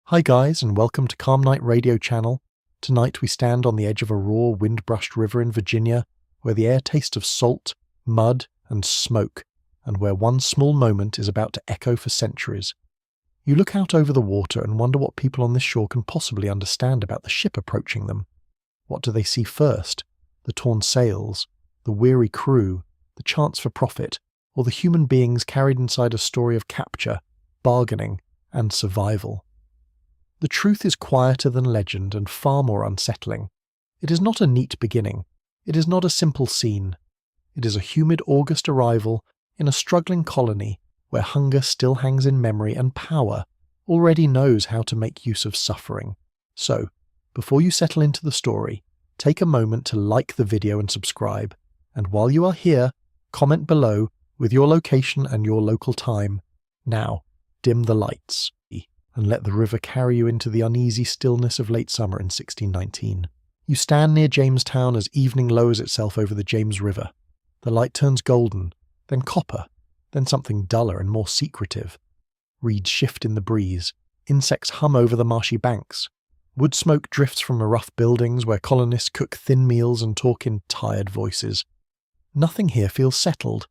Hi guys, and welcome to Calm Night Radio Channel. Tonight we stand on the edge of a raw, wind-brushed river in Virginia, where the air tastes of salt, mud, and smoke, and where one small moment is about to echo for centuries. You look out over the water and wonder what people on this shore can possibly understand about the ship approaching them. What do they see first? The torn sails, the weary crew, the chance for profit, or the human beings carried inside a story of capture, bargaining, and survival? The truth is quieter than legend and far more unsettling. It is not a neat beginning. It is not a simple scene. It is a humid August arrival in a struggling colony where hunger still hangs in memory and power already knows how to make use of suffering. So, before you settle into the story, take a moment to like the video and subscribe. And while you are here, comment below with your location and your local time. Now, dim the lights and let the river carry you into the uneasy stillness of late summer in 1619. You stand near Jamestown as evening lowers itself over the James River. The light turns golden, then copper, then something duller and more secretive. Reeds shift in the breeze, insects hum over the marshy banks. Wood smoke drifts from the rough buildings where colonists cook thin meals and talk in tired voices. Nothing here feels settled.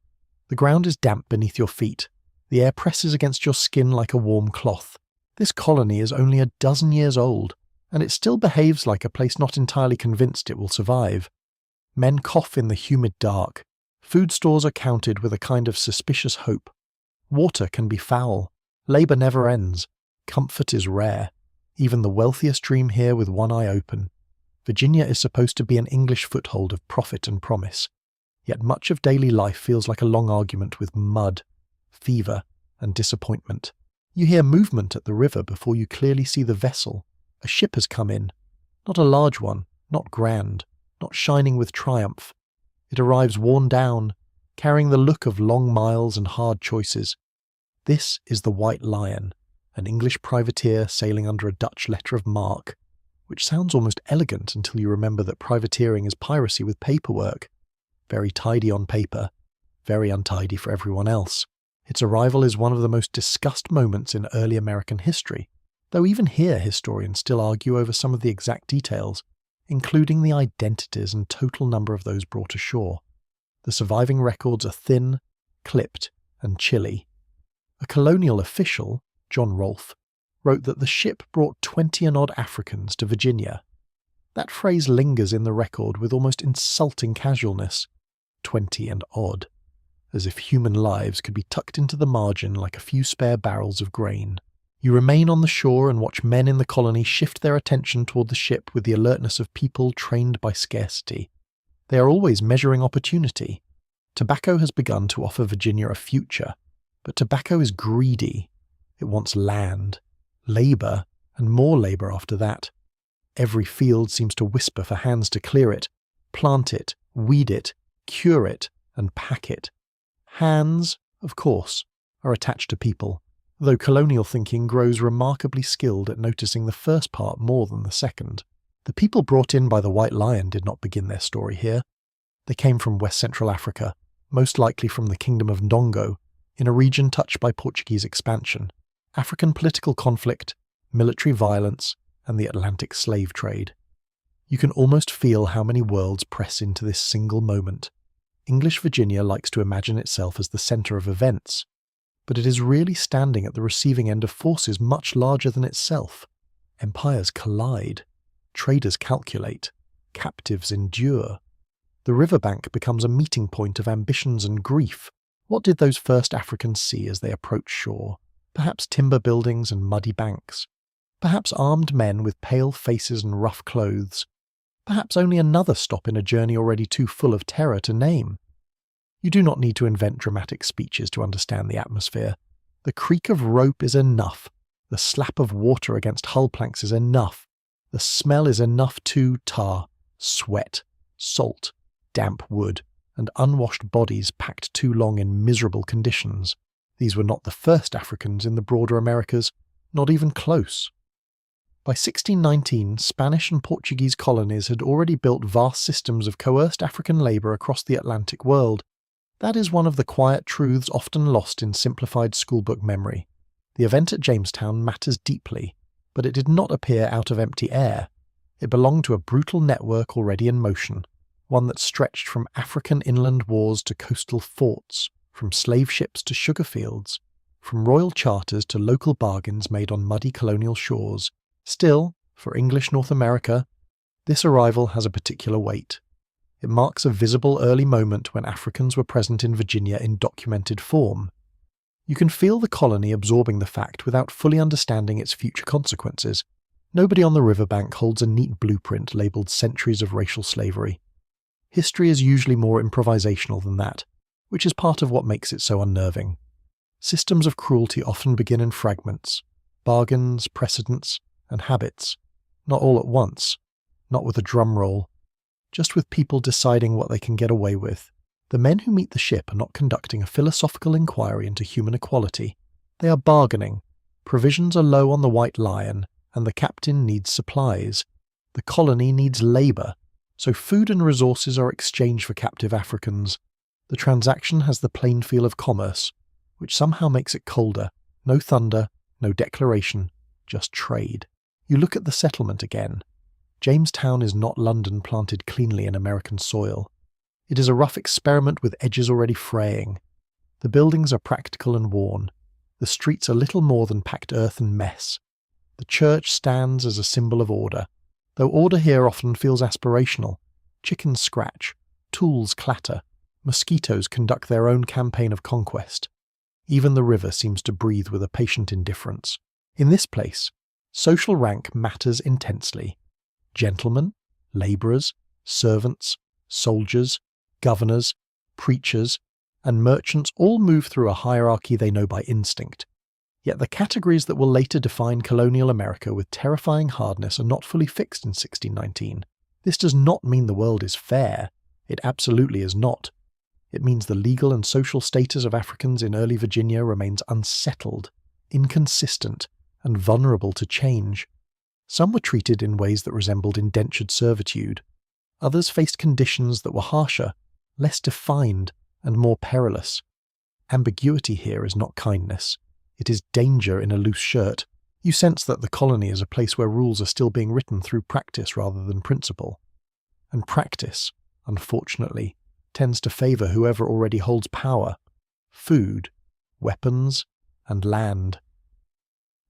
The ground is damp beneath your feet. The air presses against your skin like a warm cloth. This colony is only a dozen years old, and it still behaves like a place not entirely convinced it will survive. Men cough in the humid dark. Food stores are counted with a kind of suspicious hope. Water can be foul. Labour never ends. Comfort is rare. Even the wealthiest dream here with one eye open. Virginia is supposed to be an English foothold of profit and promise. Yet much of daily life feels like a long argument with mud, fever, and disappointment. You hear movement at the river before you clearly see the vessel. A ship has come in. Not a large one, not grand, not shining with triumph. It arrives worn down, carrying the look of long miles and hard choices. This is the White Lion, an English privateer sailing under a Dutch letter of marque, which sounds almost elegant until you remember that privateering is piracy with paperwork. Very tidy on paper, very untidy for everyone else. Its arrival is one of the most discussed moments in early American history, though even here historians still argue over some of the exact details, including the identities and total number of those brought ashore. The surviving records are thin, clipped, and chilly. A colonial official, John Rolfe, wrote that the ship brought 20-and-odd Africans to Virginia. That phrase lingers in the record with almost insulting casualness. 20-and-odd. As if human lives could be tucked into the margin like a few spare barrels of grain. You remain on the shore and watch men in the colony shift their attention toward the ship with the alertness of people trained by scarcity. They are always measuring opportunity. Tobacco has begun to offer Virginia a future, but tobacco is greedy. It wants land, labour, and more labour after that. Every field seems to whisper for hands to clear it, plant it, weed it, cure it, and pack it. Hands, of course, are attached to people, though colonial thinking grows remarkably skilled at noticing the first part more than the second. The people brought in by the White Lion did not begin their story here. They came from West Central Africa, most likely from the Kingdom of Ndongo, in a region touched by Portuguese expansion, African political conflict, military violence, and the Atlantic slave trade. You can almost feel how many worlds press into this single moment. English Virginia likes to imagine itself as the centre of events, but it is really standing at the receiving end of forces much larger than itself. Empires collide, traders calculate, captives endure. The riverbank becomes a meeting point of ambitions and grief. What did those first Africans see as they approached shore? Perhaps timber buildings and muddy banks. Perhaps armed men with pale faces and rough clothes. Perhaps only another stop in a journey already too full of terror to name. You do not need to invent dramatic speeches to understand the atmosphere. The creak of rope is enough. The slap of water against hull planks is enough. The smell is enough to tar, sweat, salt, damp wood, and unwashed bodies packed too long in miserable conditions. These were not the first Africans in the broader Americas, not even close. By 1619, Spanish and Portuguese colonies had already built vast systems of coerced African labour across the Atlantic world. That is one of the quiet truths often lost in simplified schoolbook memory. The event at Jamestown matters deeply. But it did not appear out of empty air. It belonged to a brutal network already in motion, one that stretched from African inland wars to coastal forts, from slave ships to sugar fields, from royal charters to local bargains made on muddy colonial shores. Still, for English North America, this arrival has a particular weight. It marks a visible early moment when Africans were present in Virginia in documented form. You can feel the colony absorbing the fact without fully understanding its future consequences. Nobody on the riverbank holds a neat blueprint labelled centuries of racial slavery. History is usually more improvisational than that, which is part of what makes it so unnerving. Systems of cruelty often begin in fragments, bargains, precedents, and habits, not all at once, not with a drum roll, just with people deciding what they can get away with. The men who meet the ship are not conducting a philosophical inquiry into human equality. They are bargaining. Provisions are low on the White Lion, and the captain needs supplies. The colony needs labour, so food and resources are exchanged for captive Africans. The transaction has the plain feel of commerce, which somehow makes it colder. No thunder, no declaration, just trade. You look at the settlement again. Jamestown is not London planted cleanly in American soil. It is a rough experiment with edges already fraying. The buildings are practical and worn. The streets are little more than packed earth and mess. The church stands as a symbol of order, though order here often feels aspirational. Chickens scratch, tools clatter, mosquitoes conduct their own campaign of conquest. Even the river seems to breathe with a patient indifference. In this place, social rank matters intensely. Gentlemen, labourers, servants, soldiers, governors, preachers, and merchants all move through a hierarchy they know by instinct. Yet the categories that will later define colonial America with terrifying hardness are not fully fixed in 1619. This does not mean the world is fair. It absolutely is not. It means the legal and social status of Africans in early Virginia remains unsettled, inconsistent, and vulnerable to change. Some were treated in ways that resembled indentured servitude. Others faced conditions that were harsher, less defined, and more perilous. Ambiguity here is not kindness. It is danger in a loose shirt. You sense that the colony is a place where rules are still being written through practice rather than principle. And practice, unfortunately, tends to favour whoever already holds power, food, weapons, and land.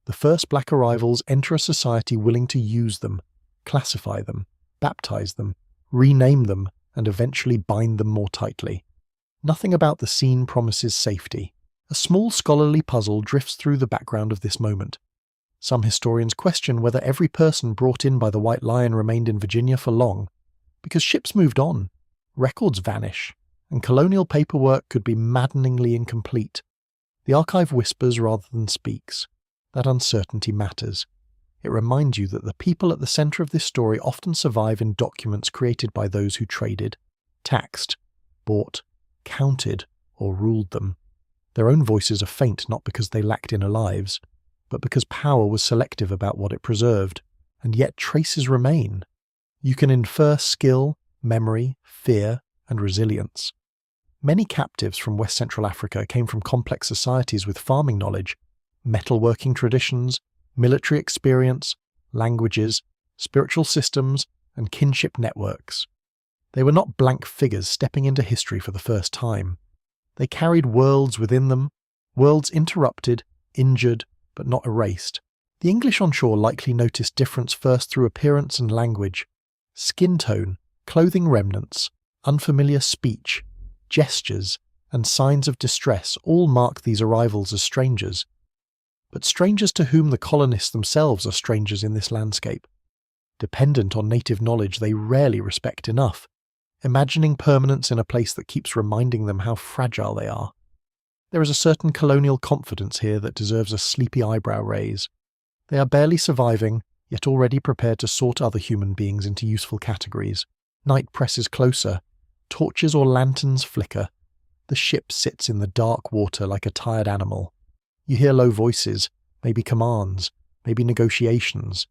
The first black arrivals enter a society willing to use them, classify them, baptize them, rename them, and eventually bind them more tightly. Nothing about the scene promises safety. A small scholarly puzzle drifts through the background of this moment. Some historians question whether every person brought in by the White Lion remained in Virginia for long, because ships moved on, records vanish, and colonial paperwork could be maddeningly incomplete. The archive whispers rather than speaks. That uncertainty matters. It reminds you that the people at the centre of this story often survive in documents created by those who traded, taxed, bought, counted, or ruled them. Their own voices are faint not because they lacked inner lives, but because power was selective about what it preserved, and yet traces remain. You can infer skill, memory, fear, and resilience. Many captives from West Central Africa came from complex societies with farming knowledge, metalworking traditions, military experience, languages, spiritual systems, and kinship networks. They were not blank figures stepping into history for the first time. They carried worlds within them, worlds interrupted, injured, but not erased. The English on shore likely noticed difference first through appearance and language. Skin tone, clothing remnants, unfamiliar speech, gestures, and signs of distress all mark these arrivals as strangers. But strangers to whom the colonists themselves are strangers in this landscape. Dependent on native knowledge they rarely respect enough, imagining permanence in a place that keeps reminding them how fragile they are. There is a certain colonial confidence here that deserves a sleepy eyebrow raise. They are barely surviving, yet already prepared to sort other human beings into useful categories. Night presses closer. Torches or lanterns flicker. The ship sits in the dark water like a tired animal. You hear low voices, maybe commands, maybe negotiations.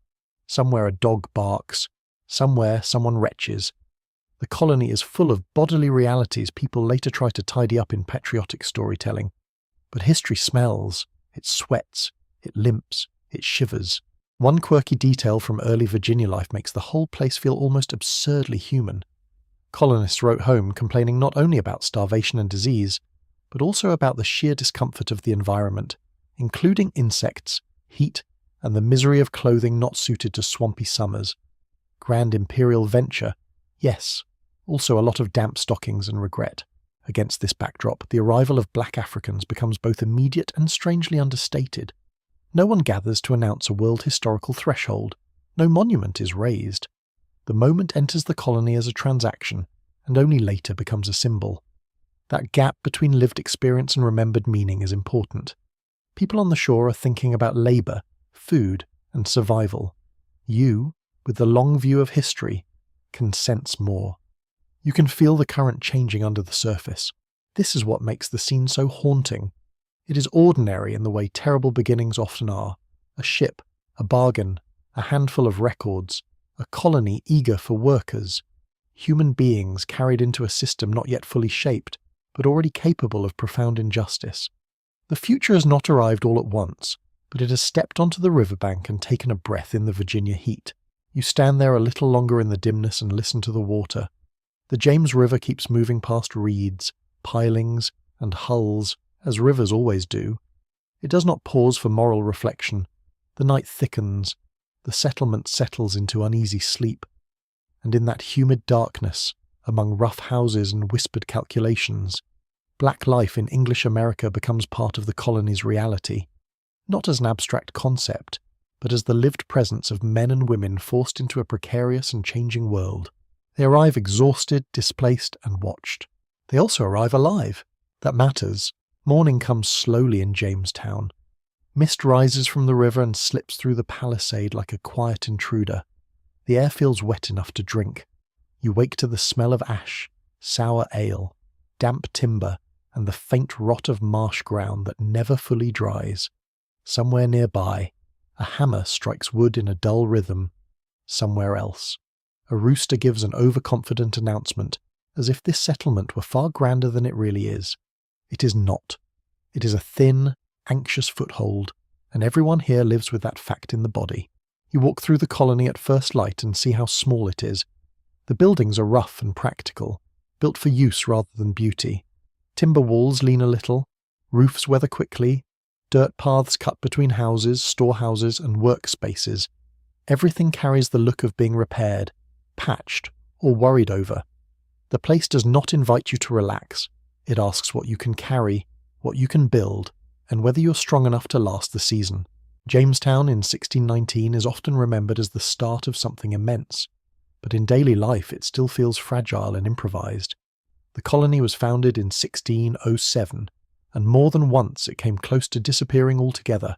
Somewhere a dog barks. Somewhere someone retches. The colony is full of bodily realities people later try to tidy up in patriotic storytelling. But history smells, it sweats, it limps, it shivers. One quirky detail from early Virginia life makes the whole place feel almost absurdly human. Colonists wrote home complaining not only about starvation and disease, but also about the sheer discomfort of the environment, including insects, heat, and the misery of clothing not suited to swampy summers. Grand imperial venture, yes, also a lot of damp stockings and regret. Against this backdrop, the arrival of black Africans becomes both immediate and strangely understated. No one gathers to announce a world historical threshold. No monument is raised. The moment enters the colony as a transaction, and only later becomes a symbol. That gap between lived experience and remembered meaning is important. People on the shore are thinking about labour, food, and survival. You, with the long view of history, can sense more. You can feel the current changing under the surface. This is what makes the scene so haunting. It is ordinary in the way terrible beginnings often are. A ship, a bargain, a handful of records, a colony eager for workers. Human beings carried into a system not yet fully shaped, but already capable of profound injustice. The future has not arrived all at once, but it has stepped onto the riverbank and taken a breath in the Virginia heat. You stand there a little longer in the dimness and listen to the water. The James River keeps moving past reeds, pilings, and hulls, as rivers always do. It does not pause for moral reflection. The night thickens. The settlement settles into uneasy sleep. And in that humid darkness, among rough houses and whispered calculations, black life in English America becomes part of the colony's reality, not as an abstract concept, but as the lived presence of men and women forced into a precarious and changing world. They arrive exhausted, displaced, and watched. They also arrive alive. That matters. Morning comes slowly in Jamestown. Mist rises from the river and slips through the palisade like a quiet intruder. The air feels wet enough to drink. You wake to the smell of ash, sour ale, damp timber, and the faint rot of marsh ground that never fully dries. Somewhere nearby, a hammer strikes wood in a dull rhythm. Somewhere else, a rooster gives an overconfident announcement, as if this settlement were far grander than it really is. It is not. It is a thin, anxious foothold, and everyone here lives with that fact in the body. You walk through the colony at first light and see how small it is. The buildings are rough and practical, built for use rather than beauty. Timber walls lean a little, roofs weather quickly, dirt paths cut between houses, storehouses, and workspaces. Everything carries the look of being repaired, patched, or worried over. The place does not invite you to relax. It asks what you can carry, what you can build, and whether you're strong enough to last the season. Jamestown in 1619 is often remembered as the start of something immense, but in daily life it still feels fragile and improvised. The colony was founded in 1607, and more than once it came close to disappearing altogether.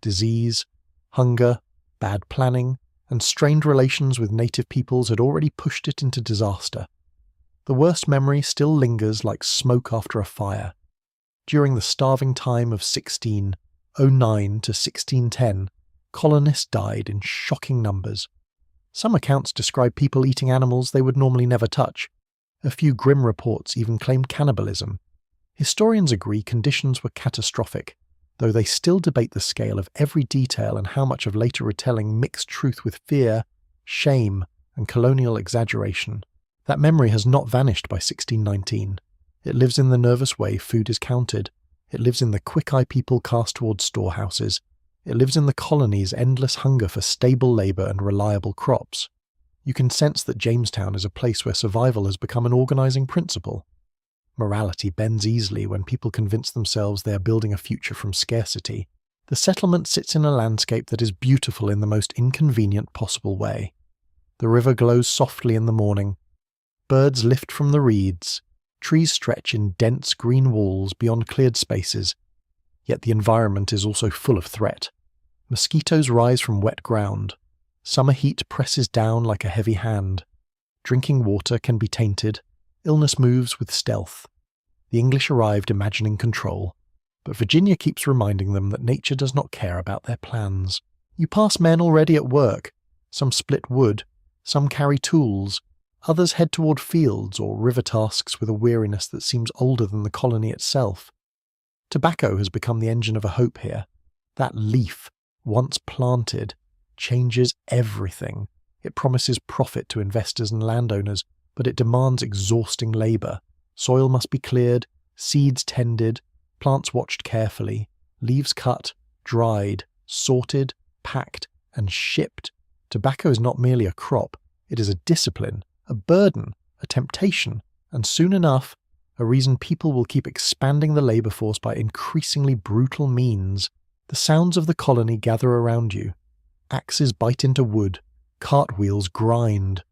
Disease, hunger, bad planning, and strained relations with native peoples had already pushed it into disaster. The worst memory still lingers like smoke after a fire. During the starving time of 1609 to 1610, colonists died in shocking numbers. Some accounts describe people eating animals they would normally never touch. A few grim reports even claimed cannibalism. Historians agree conditions were catastrophic, though they still debate the scale of every detail and how much of later retelling mixed truth with fear, shame, and colonial exaggeration. That memory has not vanished by 1619. It lives in the nervous way food is counted. It lives in the quick eye people cast towards storehouses. It lives in the colony's endless hunger for stable labour and reliable crops. You can sense that Jamestown is a place where survival has become an organising principle. Morality bends easily when people convince themselves they are building a future from scarcity. The settlement sits in a landscape that is beautiful in the most inconvenient possible way. The river glows softly in the morning. Birds lift from the reeds. Trees stretch in dense green walls beyond cleared spaces. Yet the environment is also full of threat. Mosquitoes rise from wet ground. Summer heat presses down like a heavy hand. Drinking water can be tainted. Illness moves with stealth. The English arrived imagining control, but Virginia keeps reminding them that nature does not care about their plans. You pass men already at work. Some split wood. Some carry tools. Others head toward fields or river tasks with a weariness that seems older than the colony itself. Tobacco has become the engine of a hope here. That leaf, once planted, changes everything. It promises profit to investors and landowners, but it demands exhausting labour. Soil must be cleared, seeds tended, plants watched carefully, leaves cut, dried, sorted, packed, and shipped. Tobacco is not merely a crop, it is a discipline, a burden, a temptation, and soon enough, a reason people will keep expanding the labour force by increasingly brutal means. The sounds of the colony gather around you. Axes bite into wood, cartwheels grind.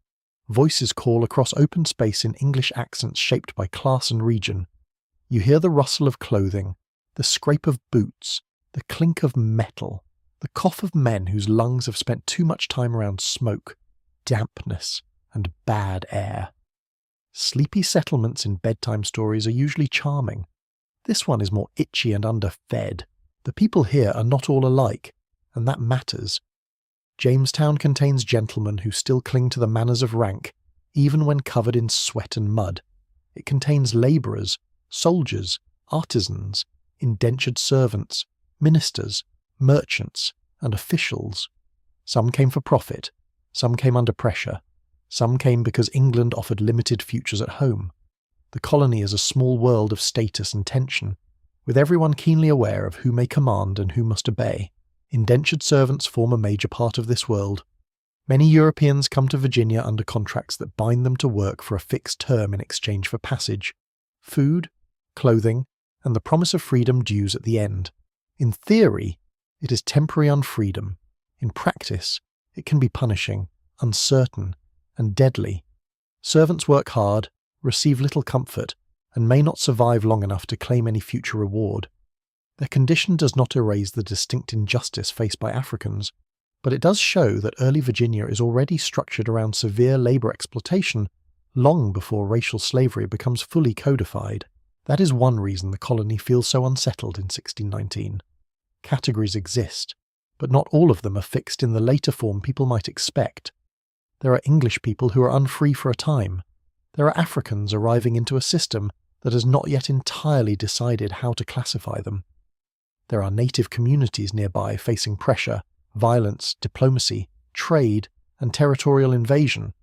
Voices call across open space in English accents shaped by class and region. You hear the rustle of clothing, the scrape of boots, the clink of metal, the cough of men whose lungs have spent too much time around smoke, dampness, and bad air. Sleepy settlements in bedtime stories are usually charming. This one is more itchy and underfed. The people here are not all alike, and that matters. Jamestown contains gentlemen who still cling to the manners of rank, even when covered in sweat and mud. It contains labourers, soldiers, artisans, indentured servants, ministers, merchants, and officials. Some came for profit, some came under pressure, some came because England offered limited futures at home. The colony is a small world of status and tension, with everyone keenly aware of who may command and who must obey. Indentured servants form a major part of this world. Many Europeans come to Virginia under contracts that bind them to work for a fixed term in exchange for passage, food, clothing, and the promise of freedom dues at the end. In theory, it is temporary unfreedom. In practice, it can be punishing, uncertain, and deadly. Servants work hard, receive little comfort, and may not survive long enough to claim any future reward. Their condition does not erase the distinct injustice faced by Africans, but it does show that early Virginia is already structured around severe labour exploitation long before racial slavery becomes fully codified. That is one reason the colony feels so unsettled in 1619. Categories exist, but not all of them are fixed in the later form people might expect. There are English people who are unfree for a time. There are Africans arriving into a system that has not yet entirely decided how to classify them. There are native communities nearby facing pressure, violence, diplomacy, trade, and territorial invasion.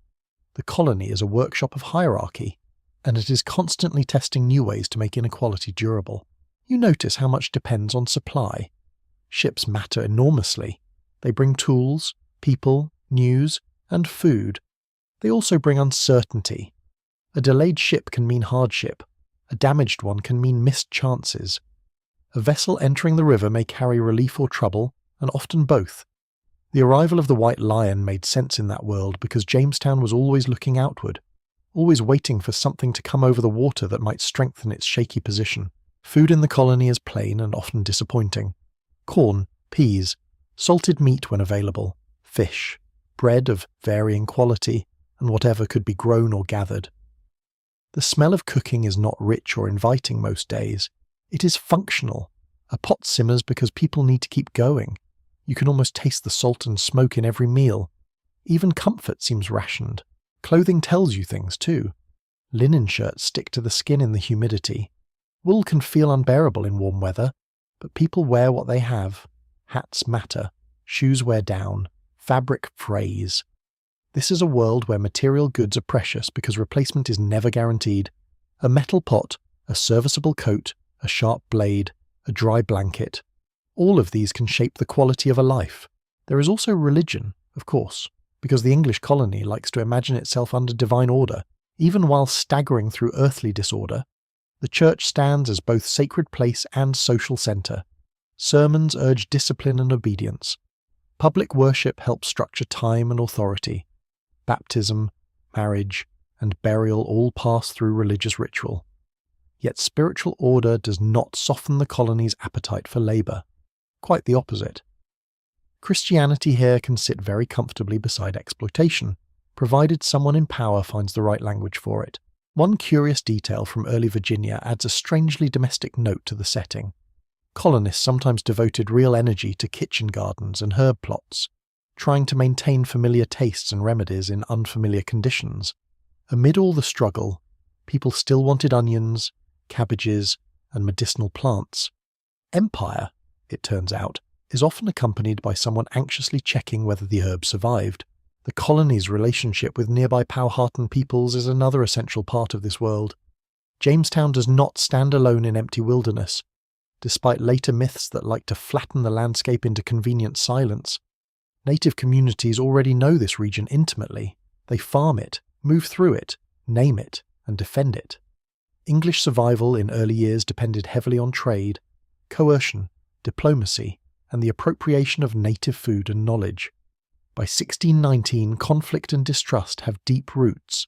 The colony is a workshop of hierarchy, and it is constantly testing new ways to make inequality durable. You notice how much depends on supply. Ships matter enormously. They bring tools, people, news, and food. They also bring uncertainty. A delayed ship can mean hardship. A damaged one can mean missed chances. A vessel entering the river may carry relief or trouble, and often both. The arrival of the White Lion made sense in that world because Jamestown was always looking outward, always waiting for something to come over the water that might strengthen its shaky position. Food in the colony is plain and often disappointing. Corn, peas, salted meat when available, fish, bread of varying quality, and whatever could be grown or gathered. The smell of cooking is not rich or inviting most days. It is functional. A pot simmers because people need to keep going. You can almost taste the salt and smoke in every meal. Even comfort seems rationed. Clothing tells you things too. Linen shirts stick to the skin in the humidity. Wool can feel unbearable in warm weather, but people wear what they have. Hats matter. Shoes wear down. Fabric frays. This is a world where material goods are precious because replacement is never guaranteed. A metal pot, a serviceable coat, a sharp blade, a dry blanket. All of these can shape the quality of a life. There is also religion, of course, because the English colony likes to imagine itself under divine order, even while staggering through earthly disorder. The church stands as both sacred place and social centre. Sermons urge discipline and obedience. Public worship helps structure time and authority. Baptism, marriage, and burial all pass through religious ritual. Yet spiritual order does not soften the colony's appetite for labour. Quite the opposite. Christianity here can sit very comfortably beside exploitation, provided someone in power finds the right language for it. One curious detail from early Virginia adds a strangely domestic note to the setting. Colonists sometimes devoted real energy to kitchen gardens and herb plots, trying to maintain familiar tastes and remedies in unfamiliar conditions. Amid all the struggle, people still wanted onions, cabbages, and medicinal plants. Empire, it turns out, is often accompanied by someone anxiously checking whether the herb survived. The colony's relationship with nearby Powhatan peoples is another essential part of this world. Jamestown does not stand alone in empty wilderness. Despite later myths that like to flatten the landscape into convenient silence, native communities already know this region intimately. They farm it, move through it, name it, and defend it. English survival in early years depended heavily on trade, coercion, diplomacy, and the appropriation of native food and knowledge. By 1619, conflict and distrust have deep roots.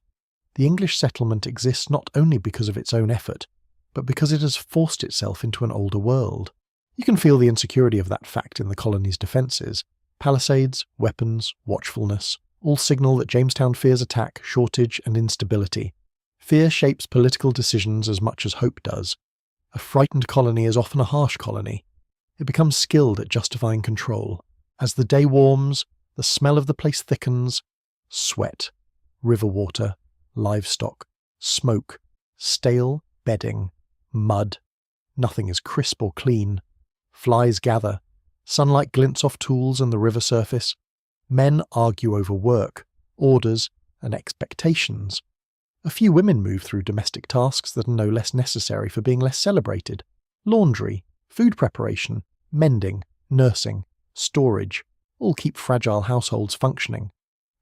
The English settlement exists not only because of its own effort, but because it has forced itself into an older world. You can feel the insecurity of that fact in the colony's defences. Palisades, weapons, watchfulness, all signal that Jamestown fears attack, shortage, and instability. Fear shapes political decisions as much as hope does. A frightened colony is often a harsh colony. It becomes skilled at justifying control. As the day warms, the smell of the place thickens. Sweat, river water, livestock, smoke, stale bedding, mud. Nothing is crisp or clean. Flies gather. Sunlight glints off tools and the river surface. Men argue over work, orders, and expectations. A few women move through domestic tasks that are no less necessary for being less celebrated. Laundry, food preparation, mending, nursing, storage, all keep fragile households functioning.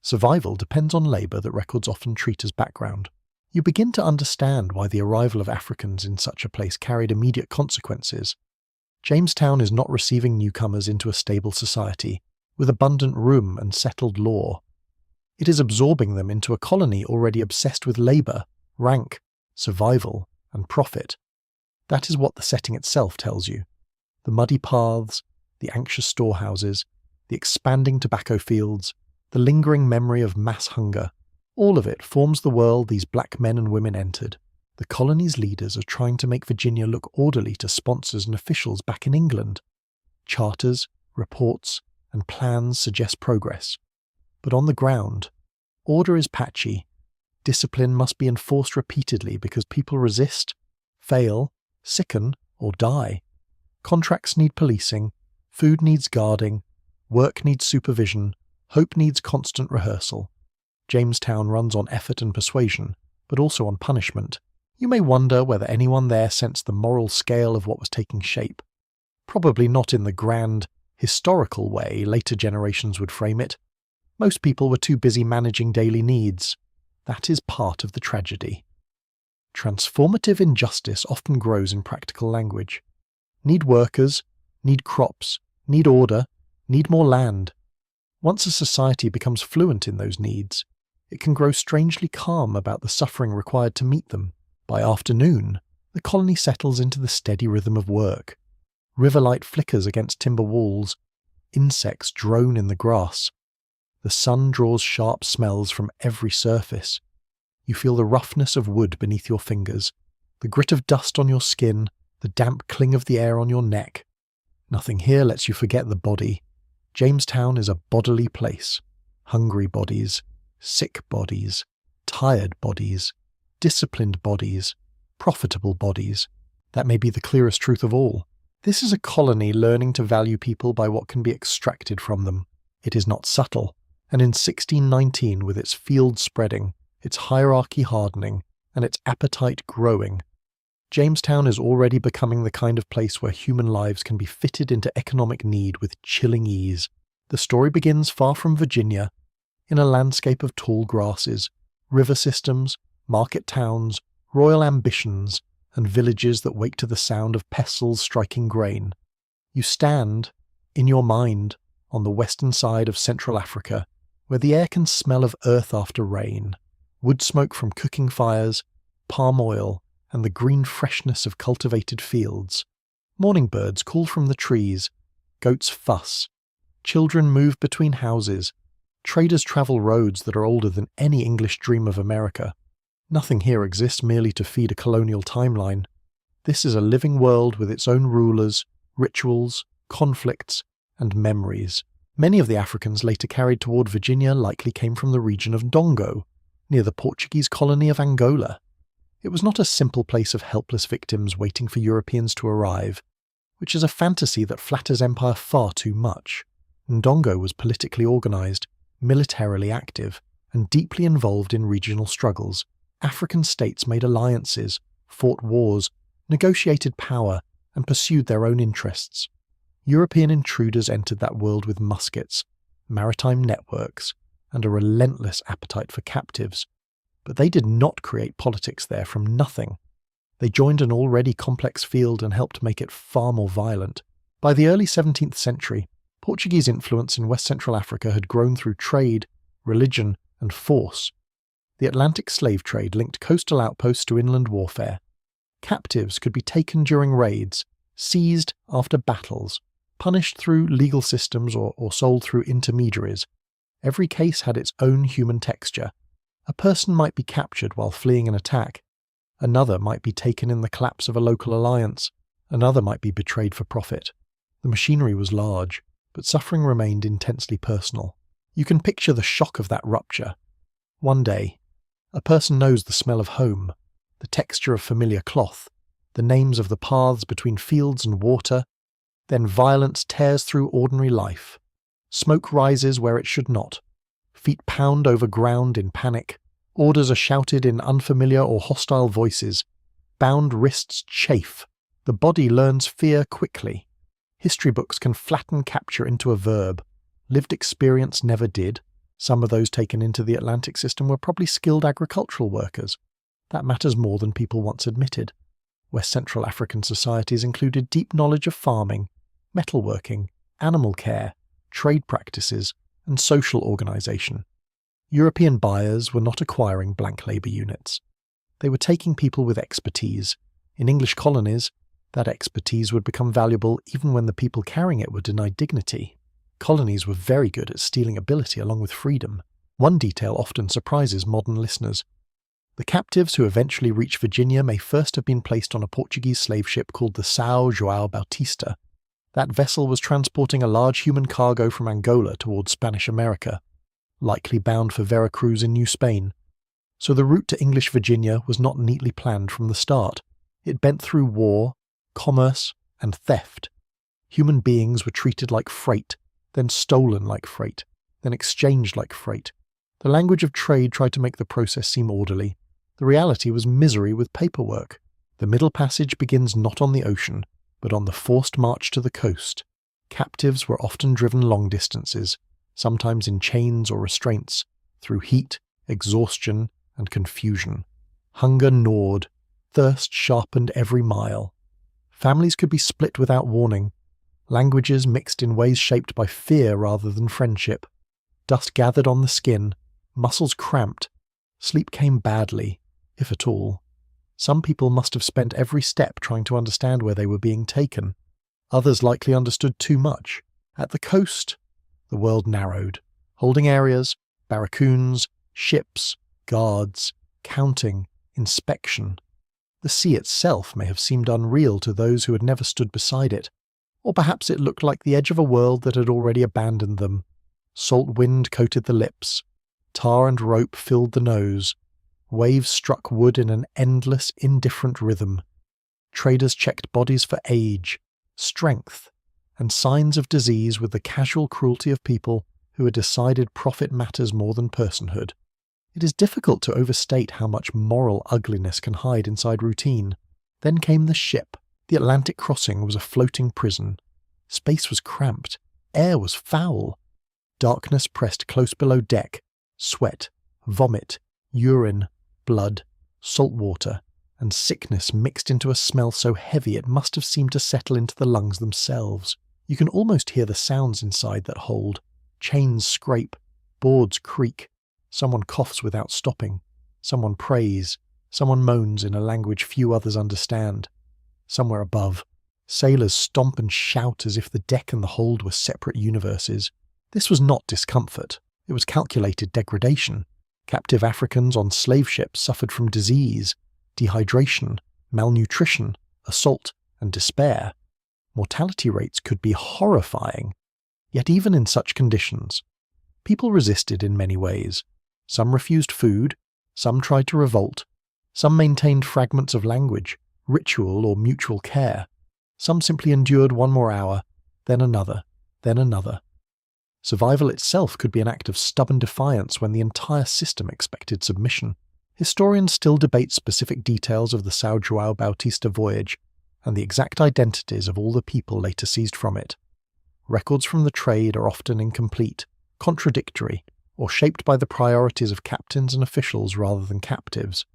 Survival depends on labour that records often treat as background. You begin to understand why the arrival of Africans in such a place carried immediate consequences. Jamestown is not receiving newcomers into a stable society, with abundant room and settled law. It is absorbing them into a colony already obsessed with labour, rank, survival, and profit. That is what the setting itself tells you. The muddy paths, the anxious storehouses, the expanding tobacco fields, the lingering memory of mass hunger, all of it forms the world these black men and women entered. The colony's leaders are trying to make Virginia look orderly to sponsors and officials back in England. Charters, reports, and plans suggest progress. But on the ground, order is patchy. Discipline must be enforced repeatedly because people resist, fail, sicken, or die. Contracts need policing, food needs guarding, work needs supervision, hope needs constant rehearsal. Jamestown runs on effort and persuasion, but also on punishment. You may wonder whether anyone there sensed the moral scale of what was taking shape. Probably not in the grand, historical way later generations would frame it. Most people were too busy managing daily needs. That is part of the tragedy. Transformative injustice often grows in practical language. Need workers, need crops, need order, need more land. Once a society becomes fluent in those needs, it can grow strangely calm about the suffering required to meet them. By afternoon, the colony settles into the steady rhythm of work. Riverlight flickers against timber walls. Insects drone in the grass. The sun draws sharp smells from every surface. You feel the roughness of wood beneath your fingers, the grit of dust on your skin, the damp cling of the air on your neck. Nothing here lets you forget the body. Jamestown is a bodily place. Hungry bodies, sick bodies, tired bodies, disciplined bodies, profitable bodies. That may be the clearest truth of all. This is a colony learning to value people by what can be extracted from them. It is not subtle, and in 1619, with its field spreading, its hierarchy hardening, and its appetite growing, Jamestown is already becoming the kind of place where human lives can be fitted into economic need with chilling ease. The story begins far from Virginia, in a landscape of tall grasses, river systems, market towns, royal ambitions, and villages that wake to the sound of pestles striking grain. You stand, in your mind, on the western side of Central Africa, where the air can smell of earth after rain, wood smoke from cooking fires, palm oil, and the green freshness of cultivated fields. Morning birds call from the trees, goats fuss, children move between houses, traders travel roads that are older than any English dream of America. Nothing here exists merely to feed a colonial timeline. This is a living world with its own rulers, rituals, conflicts, and memories. Many of the Africans later carried toward Virginia likely came from the region of Ndongo, near the Portuguese colony of Angola. It was not a simple place of helpless victims waiting for Europeans to arrive. which is a fantasy that flatters empire far too much. Ndongo was politically organised, militarily active, and deeply involved in regional struggles. African states made alliances, fought wars, negotiated power, and pursued their own interests. European intruders entered that world with muskets, maritime networks, and a relentless appetite for captives. But they did not create politics there from nothing. They joined an already complex field and helped make it far more violent. By the early 17th century, Portuguese influence in West Central Africa had grown through trade, religion, and force. The Atlantic slave trade linked coastal outposts to inland warfare. Captives could be taken during raids, seized after battles, punished through legal systems or sold through intermediaries. Every case had its own human texture. A person might be captured while fleeing an attack. Another might be taken in the collapse of a local alliance. Another might be betrayed for profit. The machinery was large, but suffering remained intensely personal. You can picture the shock of that rupture. One day, a person knows the smell of home, the texture of familiar cloth, the names of the paths between fields and water. Then violence tears through ordinary life. Smoke rises where it should not. Feet pound over ground in panic. Orders are shouted in unfamiliar or hostile voices. Bound wrists chafe. The body learns fear quickly. History books can flatten capture into a verb. Lived experience never did. Some of those taken into the Atlantic system were probably skilled agricultural workers. That matters more than people once admitted. West Central African societies included deep knowledge of farming, metalworking, animal care, trade practices, and social organisation. European buyers were not acquiring blank labour units. They were taking people with expertise. In English colonies, that expertise would become valuable even when the people carrying it were denied dignity. Colonies were very good at stealing ability along with freedom. One detail often surprises modern listeners. The captives who eventually reached Virginia may first have been placed on a Portuguese slave ship called the São João Bautista. That vessel was transporting a large human cargo from Angola towards Spanish America, likely bound for Veracruz in New Spain. So the route to English Virginia was not neatly planned from the start. It bent through war, commerce, and theft. Human beings were treated like freight, then stolen like freight, then exchanged like freight. The language of trade tried to make the process seem orderly. The reality was misery with paperwork. The Middle Passage begins not on the ocean, but on the forced march to the coast. Captives were often driven long distances, sometimes in chains or restraints, through heat, exhaustion, and confusion. Hunger gnawed, thirst sharpened every mile. Families could be split without warning. Languages mixed in ways shaped by fear rather than friendship. Dust gathered on the skin, muscles cramped. Sleep came badly, if at all. Some people must have spent every step trying to understand where they were being taken. Others likely understood too much. At the coast, the world narrowed, holding areas, barracoons, ships, guards, counting, inspection. The sea itself may have seemed unreal to those who had never stood beside it, or perhaps it looked like the edge of a world that had already abandoned them. Salt wind coated the lips, tar and rope filled the nose, waves struck wood in an endless, indifferent rhythm. Traders checked bodies for age, strength, and signs of disease with the casual cruelty of people who had decided profit matters more than personhood. It is difficult to overstate how much moral ugliness can hide inside routine. Then came the ship. The Atlantic crossing was a floating prison. Space was cramped. Air was foul. Darkness pressed close below deck. Sweat, vomit, urine, blood, salt water, and sickness mixed into a smell so heavy it must have seemed to settle into the lungs themselves. You can almost hear the sounds inside that hold. Chains scrape, boards creak. Someone coughs without stopping. Someone prays. Someone moans in a language few others understand. Somewhere above, sailors stomp and shout as if the deck and the hold were separate universes. This was not discomfort. It was calculated degradation. Captive Africans on slave ships suffered from disease, dehydration, malnutrition, assault, and despair. Mortality rates could be horrifying. Yet even in such conditions, people resisted in many ways. Some refused food, some tried to revolt, some maintained fragments of language, ritual, or mutual care. Some simply endured one more hour, then another, then another. Survival itself could be an act of stubborn defiance when the entire system expected submission. Historians still debate specific details of the São João Bautista voyage and the exact identities of all the people later seized from it. Records from the trade are often incomplete, contradictory, or shaped by the priorities of captains and officials rather than captives.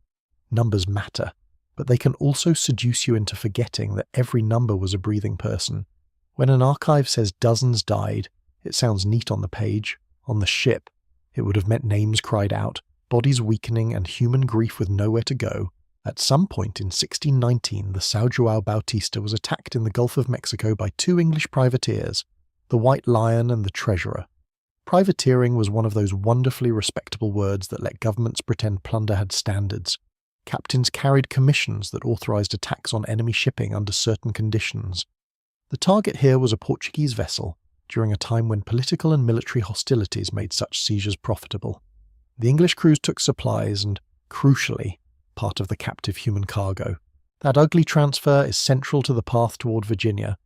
Numbers matter, but they can also seduce you into forgetting that every number was a breathing person. When an archive says dozens died, it sounds neat on the page. On the ship, it would have meant names cried out, bodies weakening, and human grief with nowhere to go. At some point in 1619, the São João Bautista was attacked in the Gulf of Mexico by two English privateers, the White Lion and the Treasurer. Privateering was one of those wonderfully respectable words that let governments pretend plunder had standards. Captains carried commissions that authorized attacks on enemy shipping under certain conditions. The target here was a Portuguese vessel, during a time when political and military hostilities made such seizures profitable. The English crews took supplies and, crucially, part of the captive human cargo. That ugly transfer is central to the path toward Virginia.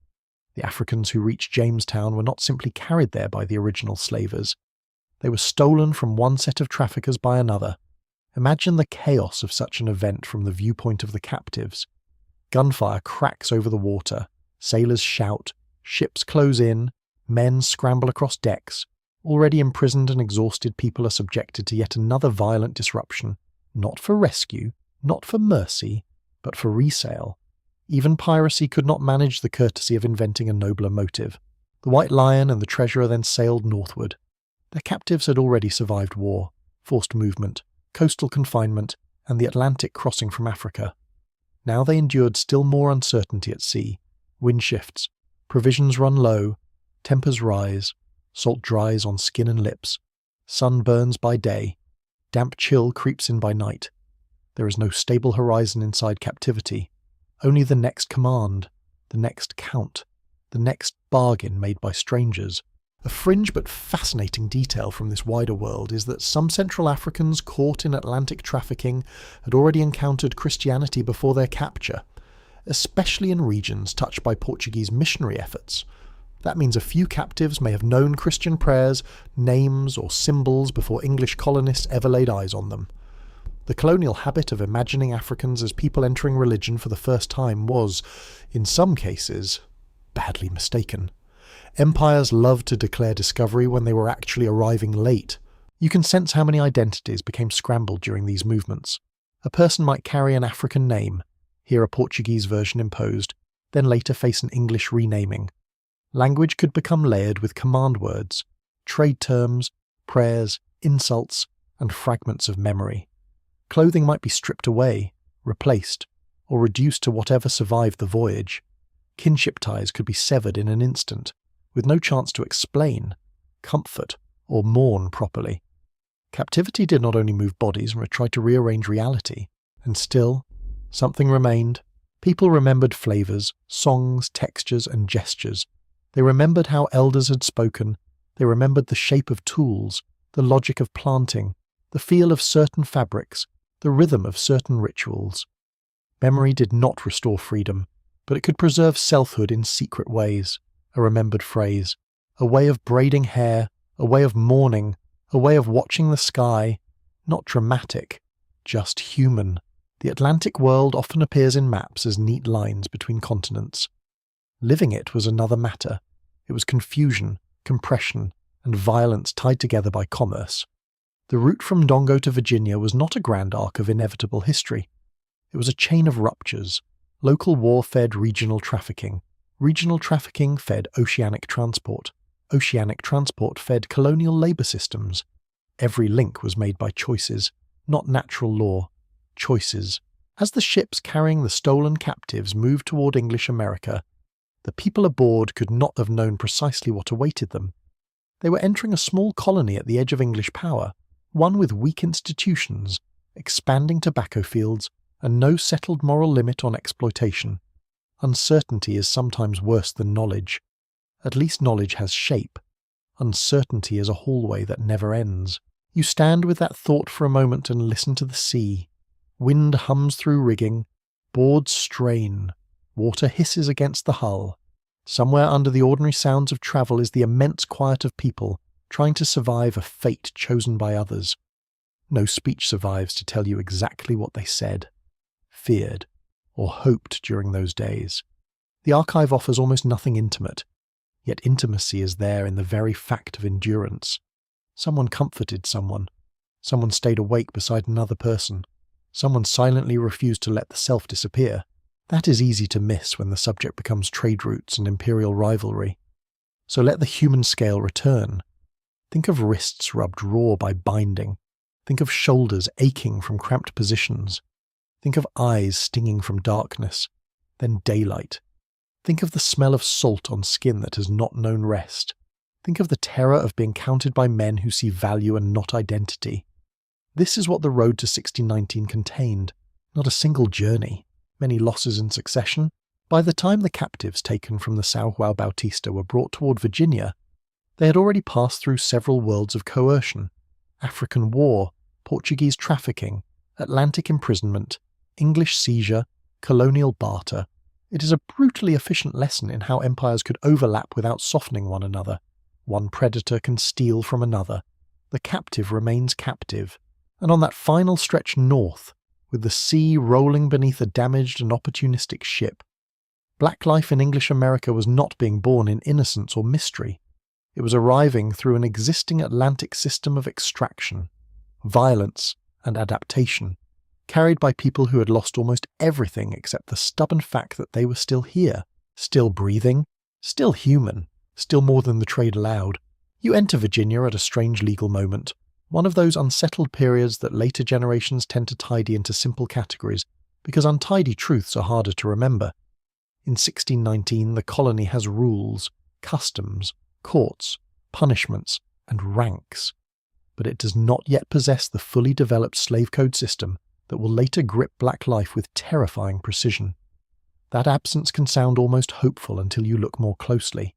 The Africans who reached Jamestown were not simply carried there by the original slavers. They were stolen from one set of traffickers by another. Imagine the chaos of such an event from the viewpoint of the captives. Gunfire cracks over the water, sailors shout, ships close in, men scramble across decks. Already imprisoned and exhausted people are subjected to yet another violent disruption, not for rescue, not for mercy, but for resale. Even piracy could not manage the courtesy of inventing a nobler motive. The White Lion and the Treasurer then sailed northward. Their captives had already survived war, forced movement, coastal confinement, and the Atlantic crossing from Africa. Now they endured still more uncertainty at sea. Wind shifts, provisions run low, tempers rise, salt dries on skin and lips, sun burns by day, damp chill creeps in by night. There is no stable horizon inside captivity, only the next command, the next count, the next bargain made by strangers. A fringe but fascinating detail from this wider world is that some Central Africans caught in Atlantic trafficking had already encountered Christianity before their capture, especially in regions touched by Portuguese missionary efforts. That means a few captives may have known Christian prayers, names, or symbols before English colonists ever laid eyes on them. The colonial habit of imagining Africans as people entering religion for the first time was, in some cases, badly mistaken. Empires loved to declare discovery when they were actually arriving late. You can sense how many identities became scrambled during these movements. A person might carry an African name, hear a Portuguese version imposed, then later face an English renaming. Language could become layered with command words, trade terms, prayers, insults, and fragments of memory. Clothing might be stripped away, replaced, or reduced to whatever survived the voyage. Kinship ties could be severed in an instant, with no chance to explain, comfort, or mourn properly. Captivity did not only move bodies and try to rearrange reality, and still, something remained. People remembered flavors, songs, textures, and gestures. They remembered how elders had spoken. They remembered the shape of tools, the logic of planting, the feel of certain fabrics, the rhythm of certain rituals. Memory did not restore freedom, but it could preserve selfhood in secret ways. A remembered phrase, a way of braiding hair, a way of mourning, a way of watching the sky, not dramatic, just human. The Atlantic world often appears in maps as neat lines between continents. Living it was another matter. It was confusion, compression, and violence tied together by commerce. The route from Dongo to Virginia was not a grand arc of inevitable history. It was a chain of ruptures. Local war fed regional trafficking. Regional trafficking fed oceanic transport. Oceanic transport fed colonial labour systems. Every link was made by choices, not natural law. Choices. As the ships carrying the stolen captives moved toward English America, the people aboard could not have known precisely what awaited them. They were entering a small colony at the edge of English power, one with weak institutions, expanding tobacco fields, and no settled moral limit on exploitation. Uncertainty is sometimes worse than knowledge. At least knowledge has shape. Uncertainty is a hallway that never ends. You stand with that thought for a moment and listen to the sea. Wind hums through rigging. Boards strain. Water hisses against the hull. Somewhere under the ordinary sounds of travel is the immense quiet of people trying to survive a fate chosen by others. No speech survives to tell you exactly what they said, feared, or hoped during those days. The archive offers almost nothing intimate, yet intimacy is there in the very fact of endurance. Someone comforted someone. Someone stayed awake beside another person. Someone silently refused to let the self disappear. That is easy to miss when the subject becomes trade routes and imperial rivalry. So let the human scale return. Think of wrists rubbed raw by binding. Think of shoulders aching from cramped positions. Think of eyes stinging from darkness, then daylight. Think of the smell of salt on skin that has not known rest. Think of the terror of being counted by men who see value and not identity. This is what the road to 1619 contained, not a single journey, many losses in succession. By the time the captives taken from the São João Bautista were brought toward Virginia, they had already passed through several worlds of coercion: African war, Portuguese trafficking, Atlantic imprisonment, English seizure, colonial barter. It is a brutally efficient lesson in how empires could overlap without softening one another. One predator can steal from another. The captive remains captive. And on that final stretch north, with the sea rolling beneath a damaged and opportunistic ship, black life in English America was not being born in innocence or mystery. It was arriving through an existing Atlantic system of extraction, violence, and adaptation, carried by people who had lost almost everything except the stubborn fact that they were still here, still breathing, still human, still more than the trade allowed. You enter Virginia at a strange legal moment, one of those unsettled periods that later generations tend to tidy into simple categories, because untidy truths are harder to remember. In 1619, the colony has rules, customs, courts, punishments, and ranks, but it does not yet possess the fully developed slave code system that will later grip black life with terrifying precision. That absence can sound almost hopeful until you look more closely.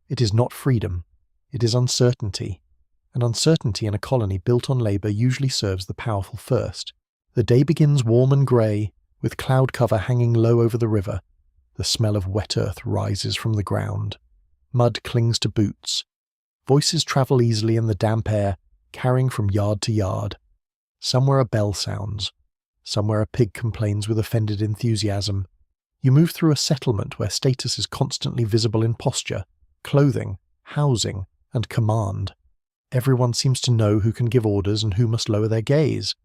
It is not freedom, it is uncertainty, and uncertainty in a colony built on labour usually serves the powerful first. The day begins warm and grey, with cloud cover hanging low over the river. The smell of wet earth rises from the ground. Mud clings to boots. Voices travel easily in the damp air, carrying from yard to yard. Somewhere a bell sounds. Somewhere a pig complains with offended enthusiasm. You move through a settlement where status is constantly visible in posture, clothing, housing, and command. Everyone seems to know who can give orders and who must lower their gaze.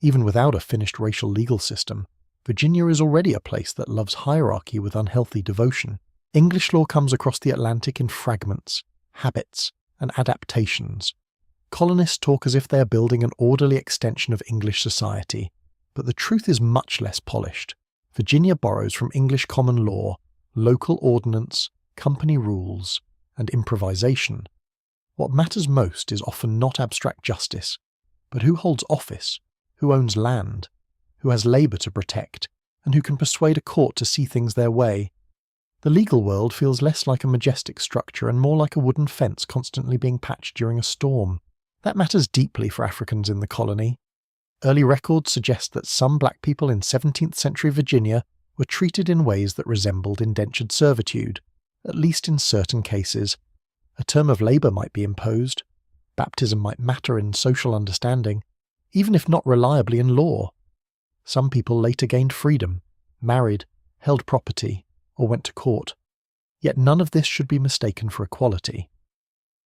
Even without a finished racial legal system, Virginia is already a place that loves hierarchy with unhealthy devotion. English law comes across the Atlantic in fragments, habits, and adaptations. Colonists talk as if they are building an orderly extension of English society, but the truth is much less polished. Virginia borrows from English common law, local ordinance, company rules, and improvisation. What matters most is often not abstract justice, but who holds office, who owns land, who has labour to protect, and who can persuade a court to see things their way. The legal world feels less like a majestic structure and more like a wooden fence constantly being patched during a storm. That matters deeply for Africans in the colony. Early records suggest that some black people in 17th century Virginia were treated in ways that resembled indentured servitude, at least in certain cases. A term of labour might be imposed. Baptism might matter in social understanding, even if not reliably in law. Some people later gained freedom, married, held property, or went to court. Yet none of this should be mistaken for equality.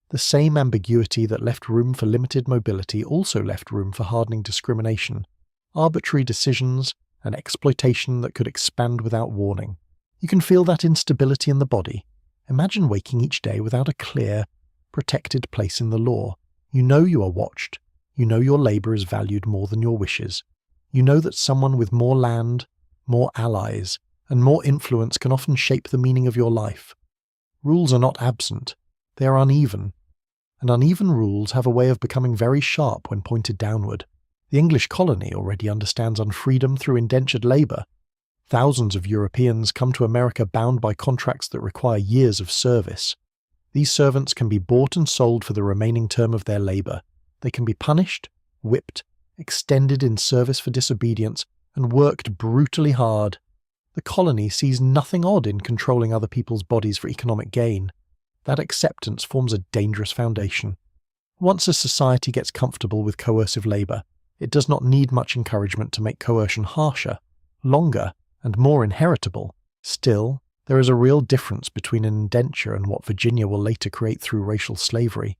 The same ambiguity that left room for limited mobility also left room for hardening discrimination, arbitrary decisions, and exploitation that could expand without warning. You can feel that instability in the body. Imagine waking each day without a clear, protected place in the law. You know you are watched. You know your labour is valued more than your wishes. You know that someone with more land, more allies, and more influence can often shape the meaning of your life. Rules are not absent. They are uneven. And uneven rules have a way of becoming very sharp when pointed downward. The English colony already understands unfreedom through indentured labour. Thousands of Europeans come to America bound by contracts that require years of service. These servants can be bought and sold for the remaining term of their labour. They can be punished, whipped, extended in service for disobedience, and worked brutally hard. The colony sees nothing odd in controlling other people's bodies for economic gain. That acceptance forms a dangerous foundation. Once a society gets comfortable with coercive labour, it does not need much encouragement to make coercion harsher, longer, and more inheritable. Still, there is a real difference between an indenture and what Virginia will later create through racial slavery.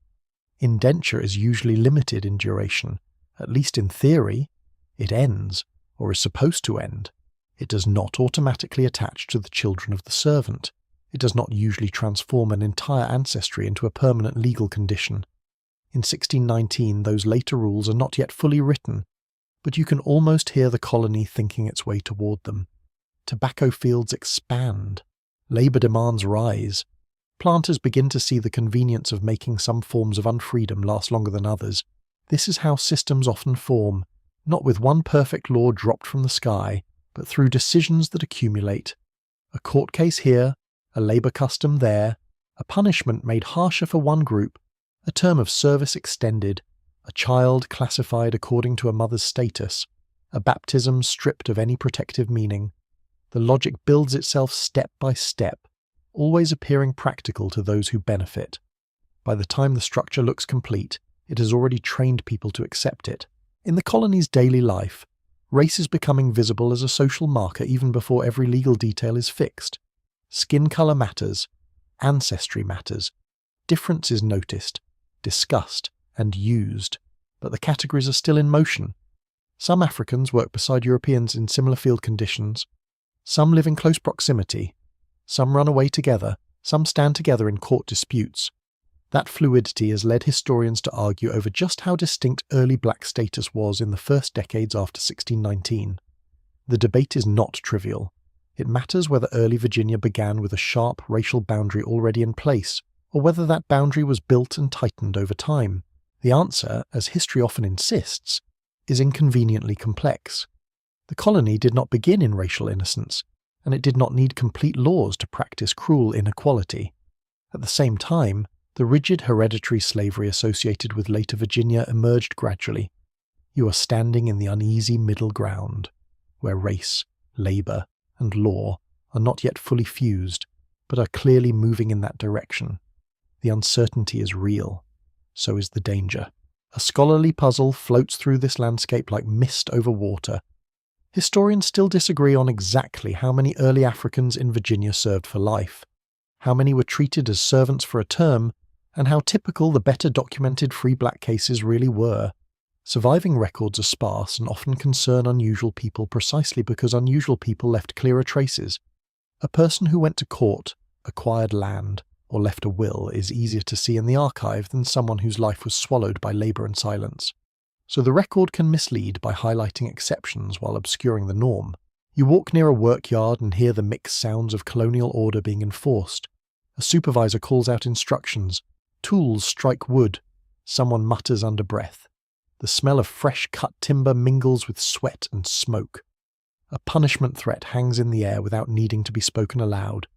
Indenture is usually limited in duration. At least in theory, it ends, or is supposed to end. It does not automatically attach to the children of the servant. It does not usually transform an entire ancestry into a permanent legal condition. In 1619, those later rules are not yet fully written, but you can almost hear the colony thinking its way toward them. Tobacco fields expand. Labour demands rise. Planters begin to see the convenience of making some forms of unfreedom last longer than others. This is how systems often form, not with one perfect law dropped from the sky, but through decisions that accumulate. A court case here, a labour custom there, a punishment made harsher for one group, a term of service extended, a child classified according to a mother's status, a baptism stripped of any protective meaning. The logic builds itself step by step, always appearing practical to those who benefit. By the time the structure looks complete, it has already trained people to accept it. In the colony's daily life, race is becoming visible as a social marker even before every legal detail is fixed. Skin colour matters, ancestry matters, difference is noticed, discussed, and used, but the categories are still in motion. Some Africans work beside Europeans in similar field conditions, some live in close proximity, some run away together, some stand together in court disputes. That fluidity has led historians to argue over just how distinct early black status was in the first decades after 1619. The debate is not trivial. It matters whether early Virginia began with a sharp racial boundary already in place, or whether that boundary was built and tightened over time. The answer, as history often insists, is inconveniently complex. The colony did not begin in racial innocence, and it did not need complete laws to practice cruel inequality. At the same time, the rigid hereditary slavery associated with later Virginia emerged gradually. You are standing in the uneasy middle ground, where race, labour, and law are not yet fully fused, but are clearly moving in that direction. The uncertainty is real. So is the danger. A scholarly puzzle floats through this landscape like mist over water. Historians still disagree on exactly how many early Africans in Virginia served for life, how many were treated as servants for a term, and how typical the better documented free black cases really were. Surviving records are sparse and often concern unusual people precisely because unusual people left clearer traces. A person who went to court, acquired land, or left a will is easier to see in the archive than someone whose life was swallowed by labour and silence. So the record can mislead by highlighting exceptions while obscuring the norm. You walk near a workyard and hear the mixed sounds of colonial order being enforced. A supervisor calls out instructions. Tools strike wood. Someone mutters under breath. The smell of fresh cut timber mingles with sweat and smoke. A punishment threat hangs in the air without needing to be spoken aloud.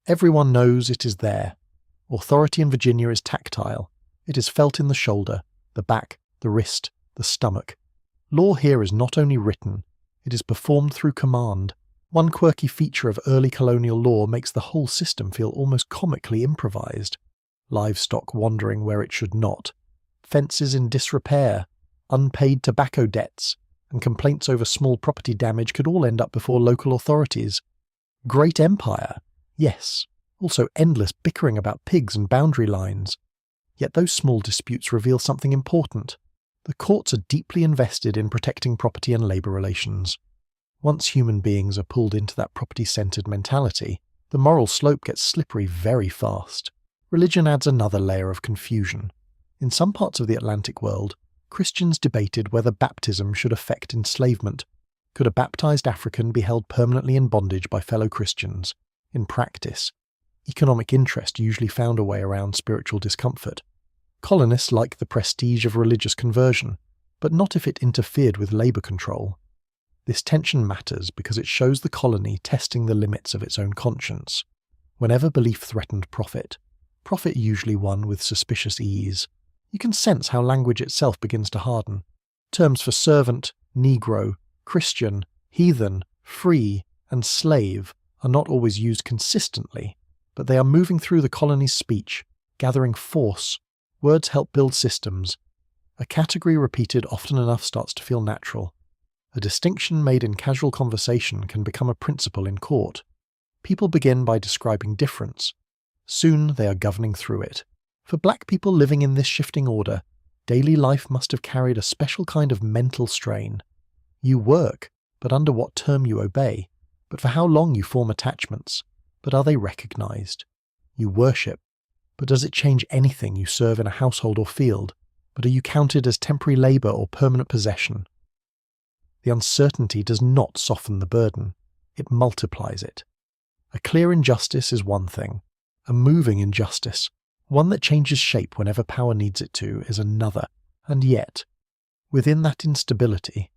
Everyone knows it is there. Authority in Virginia is tactile. It is felt in the shoulder, the back, the wrist, the stomach. Law here is not only written, it is performed through command. One quirky feature of early colonial law makes the whole system feel almost comically improvised. Livestock wandering where it should not, fences in disrepair, unpaid tobacco debts, and complaints over small property damage could all end up before local authorities. Great empire, yes, also endless bickering about pigs and boundary lines. Yet those small disputes reveal something important. The courts are deeply invested in protecting property and labour relations. Once human beings are pulled into that property-centred mentality, the moral slope gets slippery very fast. Religion adds another layer of confusion. In some parts of the Atlantic world, Christians debated whether baptism should affect enslavement. Could a baptized African be held permanently in bondage by fellow Christians? In practice, economic interest usually found a way around spiritual discomfort. Colonists liked the prestige of religious conversion, but not if it interfered with labour control. This tension matters because it shows the colony testing the limits of its own conscience. Whenever belief threatened profit usually won with suspicious ease. You can sense how language itself begins to harden. Terms for servant, Negro, Christian, heathen, free, and slave are not always used consistently, but they are moving through the colony's speech, gathering force. Words help build systems. A category repeated often enough starts to feel natural. A distinction made in casual conversation can become a principle in court. People begin by describing difference. Soon they are governing through it. For black people living in this shifting order, daily life must have carried a special kind of mental strain. You work, but under what term you obey, but for how long you form attachments, but are they recognized? You worship, but does it change anything you serve in a household or field, but are you counted as temporary labor or permanent possession? The uncertainty does not soften the burden, it multiplies it. A clear injustice is one thing. A moving injustice, one that changes shape whenever power needs it to, is another. And yet, within that instability,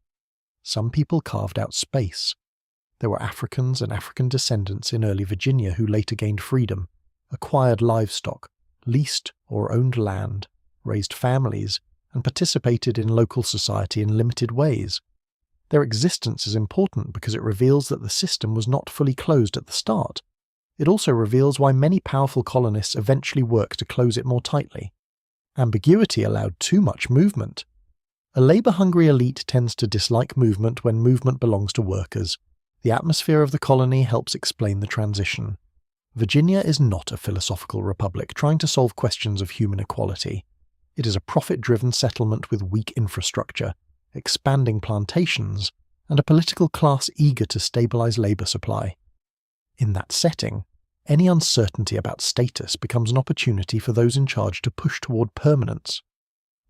some people carved out space. There were Africans and African descendants in early Virginia who later gained freedom, acquired livestock, leased or owned land, raised families, and participated in local society in limited ways. Their existence is important because it reveals that the system was not fully closed at the start. It also reveals why many powerful colonists eventually worked to close it more tightly. Ambiguity allowed too much movement. A labour-hungry elite tends to dislike movement when movement belongs to workers. The atmosphere of the colony helps explain the transition. Virginia is not a philosophical republic trying to solve questions of human equality. It is a profit-driven settlement with weak infrastructure, expanding plantations, and a political class eager to stabilize labour supply. In that setting, any uncertainty about status becomes an opportunity for those in charge to push toward permanence.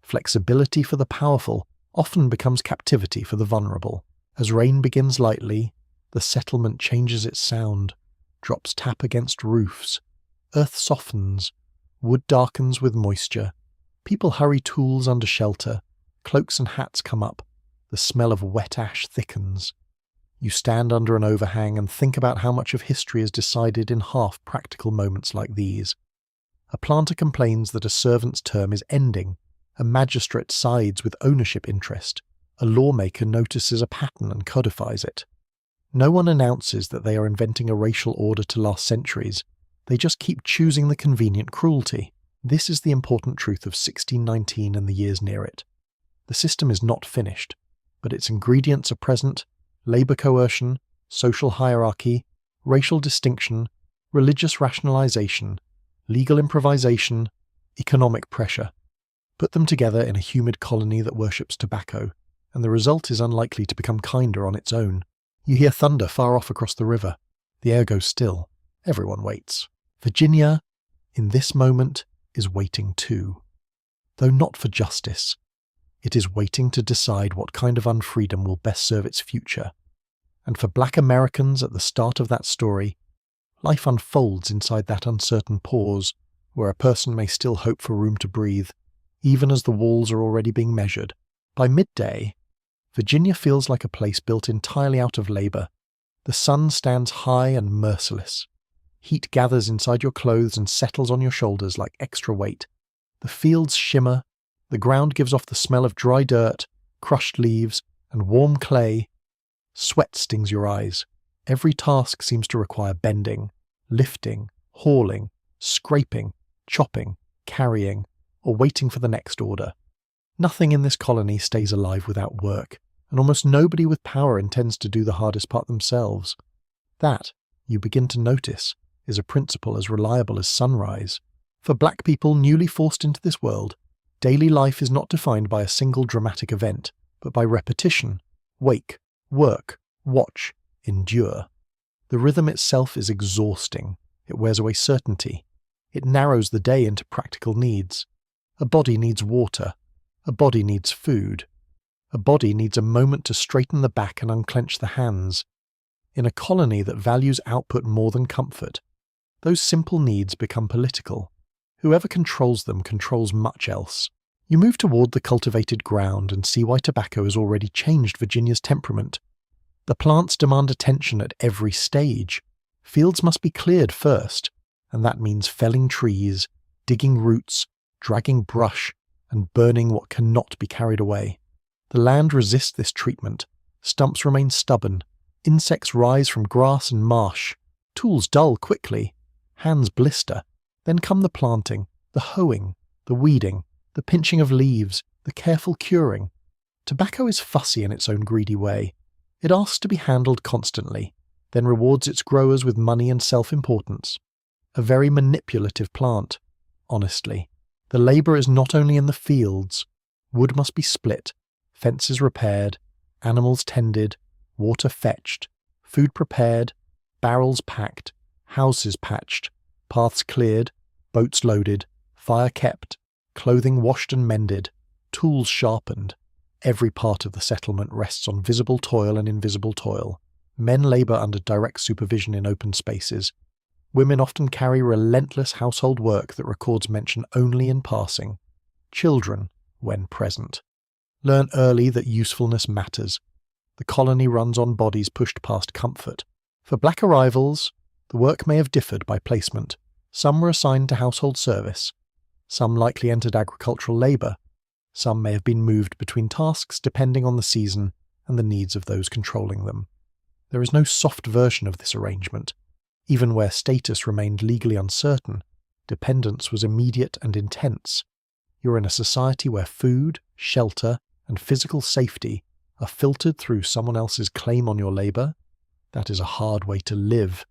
Flexibility for the powerful often becomes captivity for the vulnerable. As rain begins lightly, the settlement changes its sound, drops tap against roofs, earth softens, wood darkens with moisture, people hurry tools under shelter, cloaks and hats come up, the smell of wet ash thickens. You stand under an overhang and think about how much of history is decided in half-practical moments like these. A planter complains that a servant's term is ending. A magistrate sides with ownership interest. A lawmaker notices a pattern and codifies it. No one announces that they are inventing a racial order to last centuries. They just keep choosing the convenient cruelty. This is the important truth of 1619 and the years near it. The system is not finished, but its ingredients are present: labour coercion, social hierarchy, racial distinction, religious rationalization, legal improvisation, economic pressure. Put them together in a humid colony that worships tobacco, and the result is unlikely to become kinder on its own. You hear thunder far off across the river. The air goes still. Everyone waits. Virginia, in this moment, is waiting too. Though not for justice. It is waiting to decide what kind of unfreedom will best serve its future. And for black Americans at the start of that story, life unfolds inside that uncertain pause, where a person may still hope for room to breathe, even as the walls are already being measured. By midday, Virginia feels like a place built entirely out of labour. The sun stands high and merciless. Heat gathers inside your clothes and settles on your shoulders like extra weight. The fields shimmer. The ground gives off the smell of dry dirt, crushed leaves, and warm clay. Sweat stings your eyes. Every task seems to require bending, lifting, hauling, scraping, chopping, carrying, or waiting for the next order. Nothing in this colony stays alive without work, and almost nobody with power intends to do the hardest part themselves. That, you begin to notice, is a principle as reliable as sunrise. For black people newly forced into this world, daily life is not defined by a single dramatic event, but by repetition. Wake, work, watch, endure. The rhythm itself is exhausting. It wears away certainty. It narrows the day into practical needs. A body needs water. A body needs food. A body needs a moment to straighten the back and unclench the hands. In a colony that values output more than comfort, those simple needs become political. Whoever controls them controls much else. You move toward the cultivated ground and see why tobacco has already changed Virginia's temperament. The plants demand attention at every stage. Fields must be cleared first, and that means felling trees, digging roots, dragging brush, and burning what cannot be carried away. The land resists this treatment. Stumps remain stubborn. Insects rise from grass and marsh. Tools dull quickly. Hands blister. Then come the planting, the hoeing, the weeding, the pinching of leaves, the careful curing. Tobacco is fussy in its own greedy way. It asks to be handled constantly, then rewards its growers with money and self-importance. A very manipulative plant, honestly. The labour is not only in the fields. Wood must be split, fences repaired, animals tended, water fetched, food prepared, barrels packed, houses patched, paths cleared, boats loaded, fire kept, clothing washed and mended, tools sharpened. Every part of the settlement rests on visible toil and invisible toil. Men labour under direct supervision in open spaces. Women often carry relentless household work that records mention only in passing. Children, when present, learn early that usefulness matters. The colony runs on bodies pushed past comfort. For black arrivals, the work may have differed by placement. Some were assigned to household service. Some likely entered agricultural labour. Some may have been moved between tasks depending on the season and the needs of those controlling them. There is no soft version of this arrangement. Even where status remained legally uncertain, dependence was immediate and intense. You're in a society where food, shelter, and physical safety are filtered through someone else's claim on your labour. That is a hard way to live.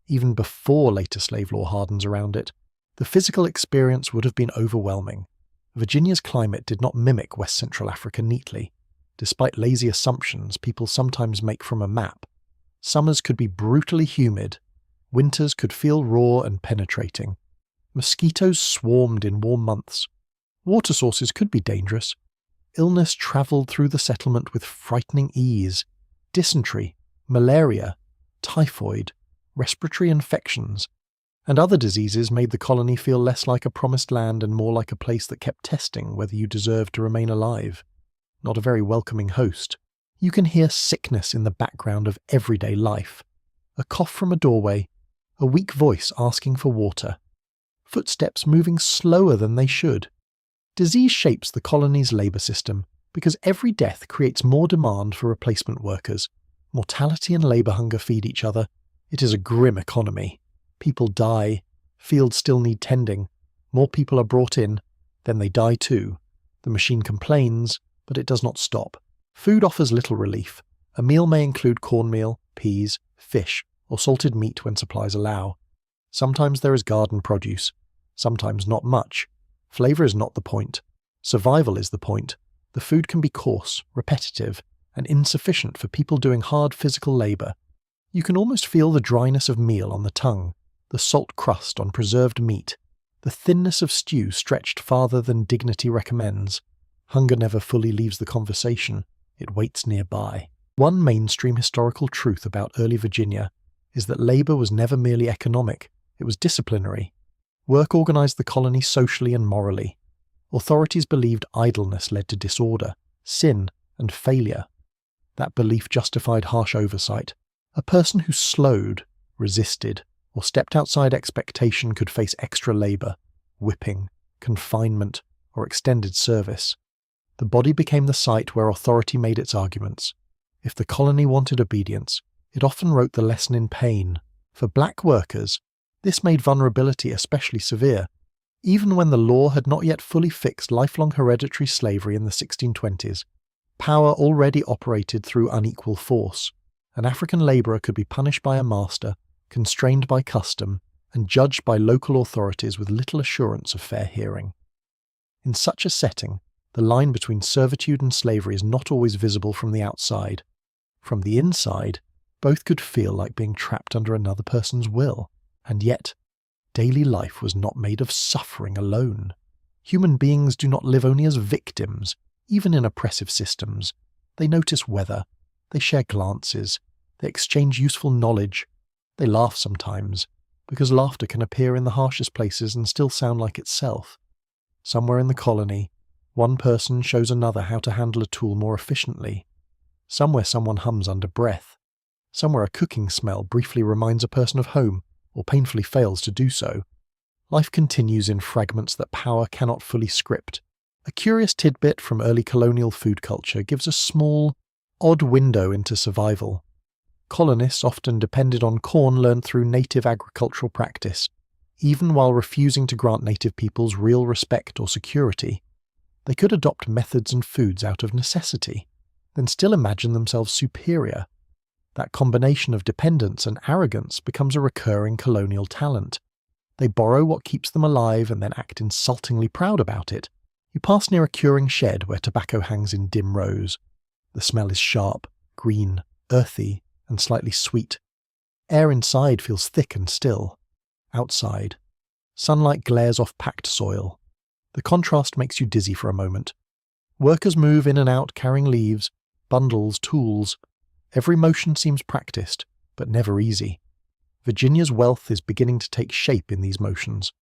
Even before later slave law hardens around it, the physical experience would have been overwhelming. Virginia's climate did not mimic West Central Africa neatly, despite lazy assumptions people sometimes make from a map. Summers could be brutally humid. Winters could feel raw and penetrating. Mosquitoes swarmed in warm months. Water sources could be dangerous. Illness travelled through the settlement with frightening ease. Dysentery, malaria, typhoid, respiratory infections, and other diseases made the colony feel less like a promised land and more like a place that kept testing whether you deserved to remain alive. Not a very welcoming host. You can hear sickness in the background of everyday life. A cough from a doorway, a weak voice asking for water, footsteps moving slower than they should. Disease shapes the colony's labour system because every death creates more demand for replacement workers. Mortality and labour hunger feed each other. It is a grim economy. People die, fields still need tending, more people are brought in, then they die too. The machine complains, but it does not stop. Food offers little relief. A meal may include cornmeal, peas, fish, or salted meat when supplies allow. Sometimes there is garden produce, sometimes not much. Flavour is not the point. Survival is the point. The food can be coarse, repetitive, and insufficient for people doing hard physical labour. You can almost feel the dryness of meal on the tongue, the salt crust on preserved meat, the thinness of stew stretched farther than dignity recommends. Hunger never fully leaves the conversation, it waits nearby. One mainstream historical truth about early Virginia is that labour was never merely economic, it was disciplinary. Work organised the colony socially and morally. Authorities believed idleness led to disorder, sin, and failure. That belief justified harsh oversight. A person who slowed, resisted, or stepped outside expectation could face extra labour, whipping, confinement, or extended service. The body became the site where authority made its arguments. If the colony wanted obedience, it often wrote the lesson in pain. For black workers, this made vulnerability especially severe. Even when the law had not yet fully fixed lifelong hereditary slavery in the 1620s, power already operated through unequal force. An African labourer could be punished by a master, constrained by custom, and judged by local authorities with little assurance of fair hearing. In such a setting, the line between servitude and slavery is not always visible from the outside. From the inside, both could feel like being trapped under another person's will, and yet, daily life was not made of suffering alone. Human beings do not live only as victims, even in oppressive systems. They notice weather, they share glances, they exchange useful knowledge, they laugh sometimes, because laughter can appear in the harshest places and still sound like itself. Somewhere in the colony, one person shows another how to handle a tool more efficiently. Somewhere someone hums under breath. Somewhere a cooking smell briefly reminds a person of home, or painfully fails to do so. Life continues in fragments that power cannot fully script. A curious tidbit from early colonial food culture gives a small, odd window into survival. Colonists often depended on corn learned through native agricultural practice, even while refusing to grant native peoples real respect or security. They could adopt methods and foods out of necessity, then still imagine themselves superior. That combination of dependence and arrogance becomes a recurring colonial talent. They borrow what keeps them alive and then act insultingly proud about it. You pass near a curing shed where tobacco hangs in dim rows. The smell is sharp, green, earthy, and slightly sweet. Air inside feels thick and still. Outside, sunlight glares off packed soil. The contrast makes you dizzy for a moment. Workers move in and out carrying leaves, bundles, tools. Every motion seems practiced, but never easy. Virginia's wealth is beginning to take shape in these motions,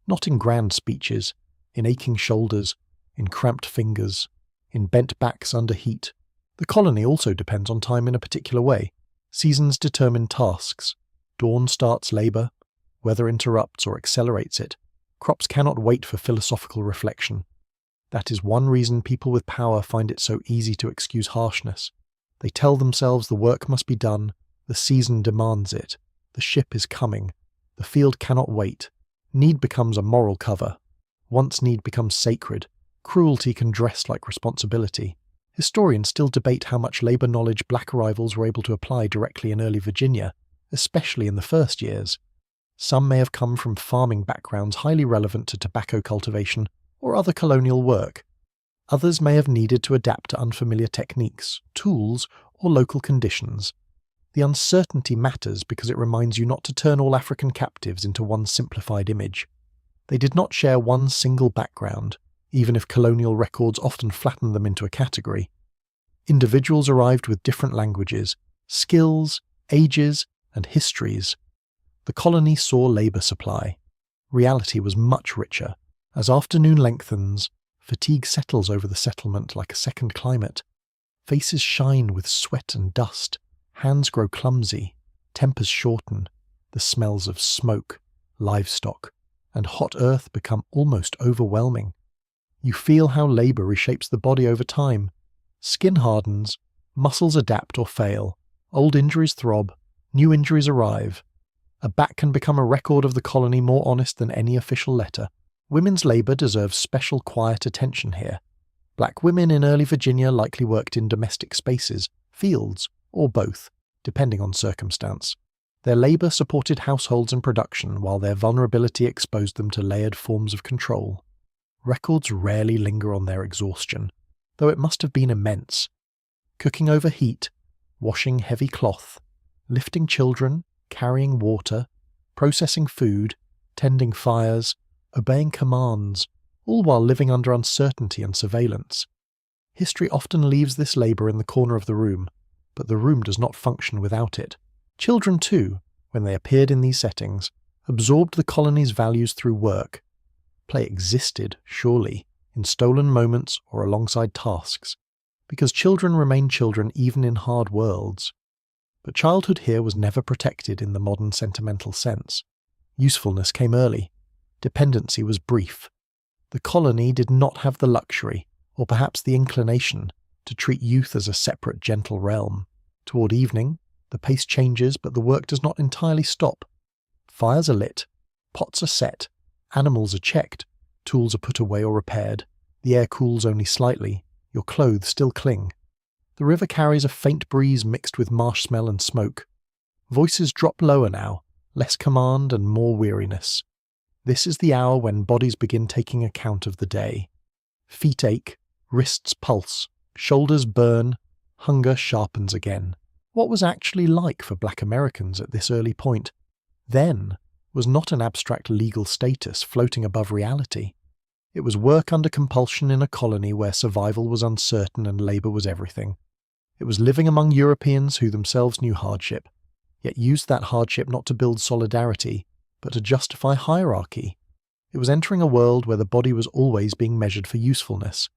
not in grand speeches, in aching shoulders, in cramped fingers, in bent backs under heat. The colony also depends on time in a particular way. Seasons determine tasks. Dawn starts labour. Weather interrupts or accelerates it. Crops cannot wait for philosophical reflection. That is one reason people with power find it so easy to excuse harshness. They tell themselves the work must be done, the season demands it, the ship is coming, the field cannot wait. Need becomes a moral cover. Once need becomes sacred, cruelty can dress like responsibility. Historians still debate how much labour knowledge black arrivals were able to apply directly in early Virginia, especially in the first years. Some may have come from farming backgrounds highly relevant to tobacco cultivation or other colonial work. Others may have needed to adapt to unfamiliar techniques, tools, or local conditions. The uncertainty matters because it reminds you not to turn all African captives into one simplified image. They did not share one single background, even if colonial records often flatten them into a category. Individuals arrived with different languages, skills, ages, and histories. The colony saw labour supply. Reality was much richer. As afternoon lengthens, fatigue settles over the settlement like a second climate. Faces shine with sweat and dust. Hands grow clumsy. Tempers shorten. The smells of smoke, livestock, and hot earth become almost overwhelming. You feel how labour reshapes the body over time. Skin hardens, muscles adapt or fail, old injuries throb, new injuries arrive. A back can become a record of the colony more honest than any official letter. Women's labour deserves special quiet attention here. Black women in early Virginia likely worked in domestic spaces, fields, or both, depending on circumstance. Their labour supported households and production, while their vulnerability exposed them to layered forms of control. Records rarely linger on their exhaustion, though it must have been immense. Cooking over heat, washing heavy cloth, lifting children, carrying water, processing food, tending fires, obeying commands, all while living under uncertainty and surveillance. History often leaves this labour in the corner of the room, but the room does not function without it. Children too, when they appeared in these settings, absorbed the colony's values through work. Play existed, surely, in stolen moments or alongside tasks, because children remain children even in hard worlds. But childhood here was never protected in the modern sentimental sense. Usefulness came early. Dependency was brief. The colony did not have the luxury, or perhaps the inclination, to treat youth as a separate gentle realm. Toward evening, the pace changes, but the work does not entirely stop. Fires are lit, pots are set, animals are checked, tools are put away or repaired, the air cools only slightly, your clothes still cling. The river carries a faint breeze mixed with marsh smell and smoke. Voices drop lower now, less command and more weariness. This is the hour when bodies begin taking account of the day. Feet ache, wrists pulse, shoulders burn, hunger sharpens again. What was actually like for Black Americans at this early point, then, was not an abstract legal status floating above reality. It was work under compulsion in a colony where survival was uncertain and labour was everything. It was living among Europeans who themselves knew hardship, yet used that hardship not to build solidarity, but to justify hierarchy. It was entering a world where the body was always being measured for usefulness.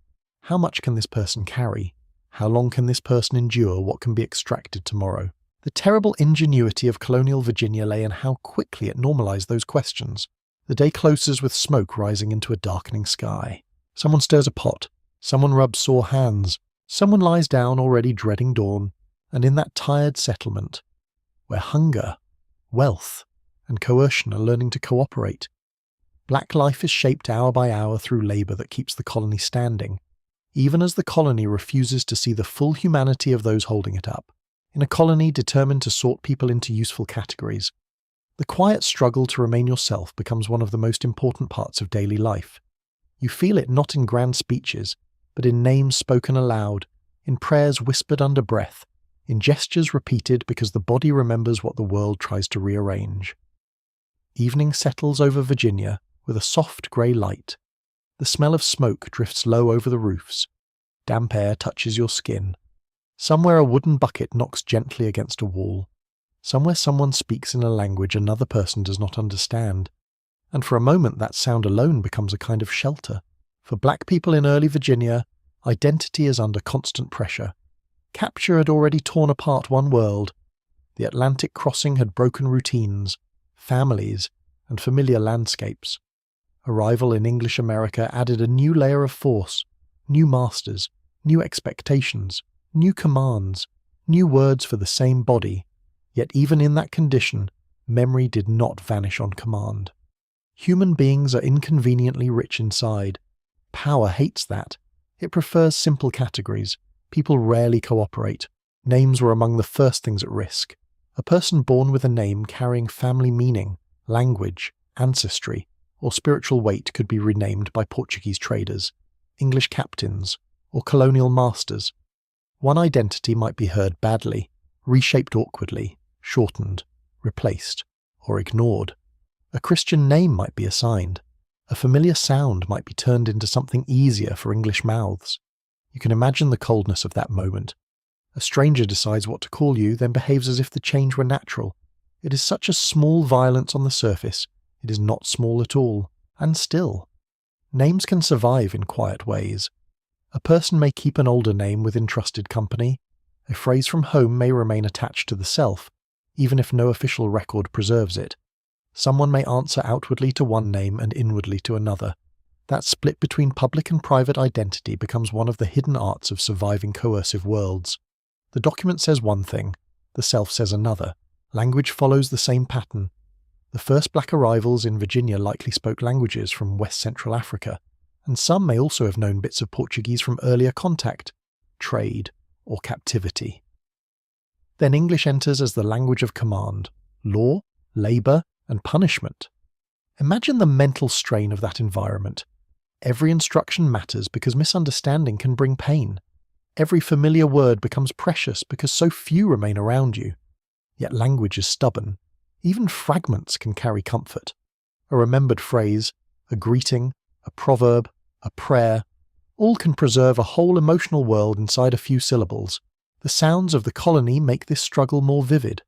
How much can this person carry? How long can this person endure what can be extracted tomorrow? The terrible ingenuity of colonial Virginia lay in how quickly it normalized those questions. The day closes with smoke rising into a darkening sky. Someone stirs a pot. Someone rubs sore hands. Someone lies down already dreading dawn. And in that tired settlement, where hunger, wealth, and coercion are learning to cooperate. Black life is shaped hour by hour through labour that keeps the colony standing, even as the colony refuses to see the full humanity of those holding it up. In a colony determined to sort people into useful categories, the quiet struggle to remain yourself becomes one of the most important parts of daily life. You feel it not in grand speeches, but in names spoken aloud, in prayers whispered under breath, in gestures repeated because the body remembers what the world tries to rearrange. Evening settles over Virginia with a soft grey light. The smell of smoke drifts low over the roofs. Damp air touches your skin. Somewhere a wooden bucket knocks gently against a wall. Somewhere someone speaks in a language another person does not understand. And for a moment that sound alone becomes a kind of shelter. For black people in early Virginia, identity is under constant pressure. Capture had already torn apart one world. The Atlantic crossing had broken routines, families, and familiar landscapes. Arrival in English America added a new layer of force, new masters, new expectations, new commands, new words for the same body. Yet even in that condition, memory did not vanish on command. Human beings are inconveniently rich inside. Power hates that. It prefers simple categories. People rarely cooperate. Names were among the first things at risk. A person born with a name carrying family meaning, language, ancestry, or spiritual weight could be renamed by Portuguese traders, English captains, or colonial masters. One identity might be heard badly, reshaped awkwardly, shortened, replaced, or ignored. A Christian name might be assigned. A familiar sound might be turned into something easier for English mouths. You can imagine the coldness of that moment. A stranger decides what to call you, then behaves as if the change were natural. It is such a small violence on the surface. It is not small at all, and still. Names can survive in quiet ways. A person may keep an older name within trusted company. A phrase from home may remain attached to the self, even if no official record preserves it. Someone may answer outwardly to one name and inwardly to another. That split between public and private identity becomes one of the hidden arts of surviving coercive worlds. The document says one thing, the self says another. Language follows the same pattern. The first black arrivals in Virginia likely spoke languages from West Central Africa, and some may also have known bits of Portuguese from earlier contact, trade, or captivity. Then English enters as the language of command, law, labour, and punishment. Imagine the mental strain of that environment. Every instruction matters because misunderstanding can bring pain. Every familiar word becomes precious because so few remain around you. Yet language is stubborn. Even fragments can carry comfort. A remembered phrase, a greeting, a proverb, a prayer, all can preserve a whole emotional world inside a few syllables. The sounds of the colony make this struggle more vivid.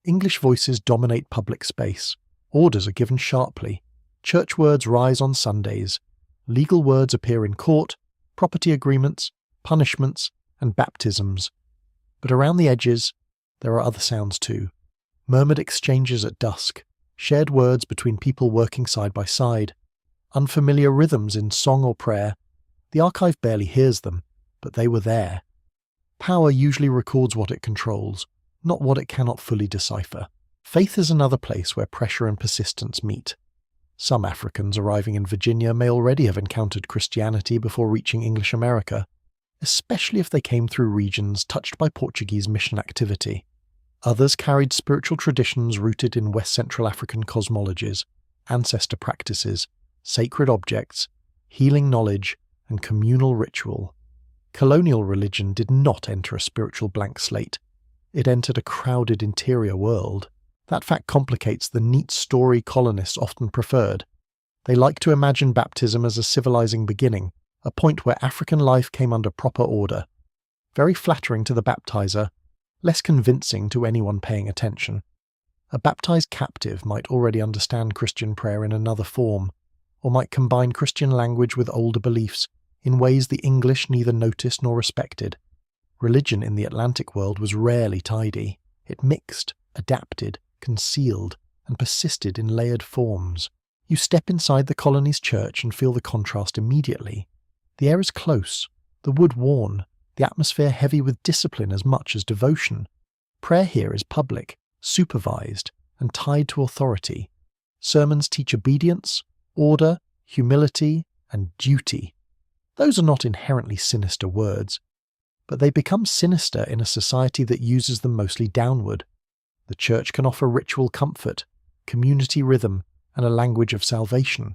English voices dominate public space. Orders are given sharply. Church words rise on Sundays. Legal words appear in court, property agreements, punishments, and baptisms. But around the edges, there are other sounds too. Murmured exchanges at dusk, shared words between people working side by side, unfamiliar rhythms in song or prayer. The archive barely hears them, but they were there. Power usually records what it controls, not what it cannot fully decipher. Faith is another place where pressure and persistence meet. Some Africans arriving in Virginia may already have encountered Christianity before reaching English America, especially if they came through regions touched by Portuguese mission activity. Others carried spiritual traditions rooted in West Central African cosmologies, ancestor practices, sacred objects, healing knowledge, and communal ritual. Colonial religion did not enter a spiritual blank slate. It entered a crowded interior world. That fact complicates the neat story colonists often preferred. They like to imagine baptism as a civilizing beginning, a point where African life came under proper order. Very flattering to the baptizer, less convincing to anyone paying attention. A baptized captive might already understand Christian prayer in another form, or might combine Christian language with older beliefs in ways the English neither noticed nor respected. Religion in the Atlantic world was rarely tidy. It mixed, adapted, concealed, and persisted in layered forms. You step inside the colony's church and feel the contrast immediately. The air is close, the wood worn, the atmosphere heavy with discipline as much as devotion. Prayer here is public, supervised, and tied to authority. Sermons teach obedience, order, humility, and duty. Those are not inherently sinister words, but they become sinister in a society that uses them mostly downward. The church can offer ritual comfort, community rhythm, and a language of salvation.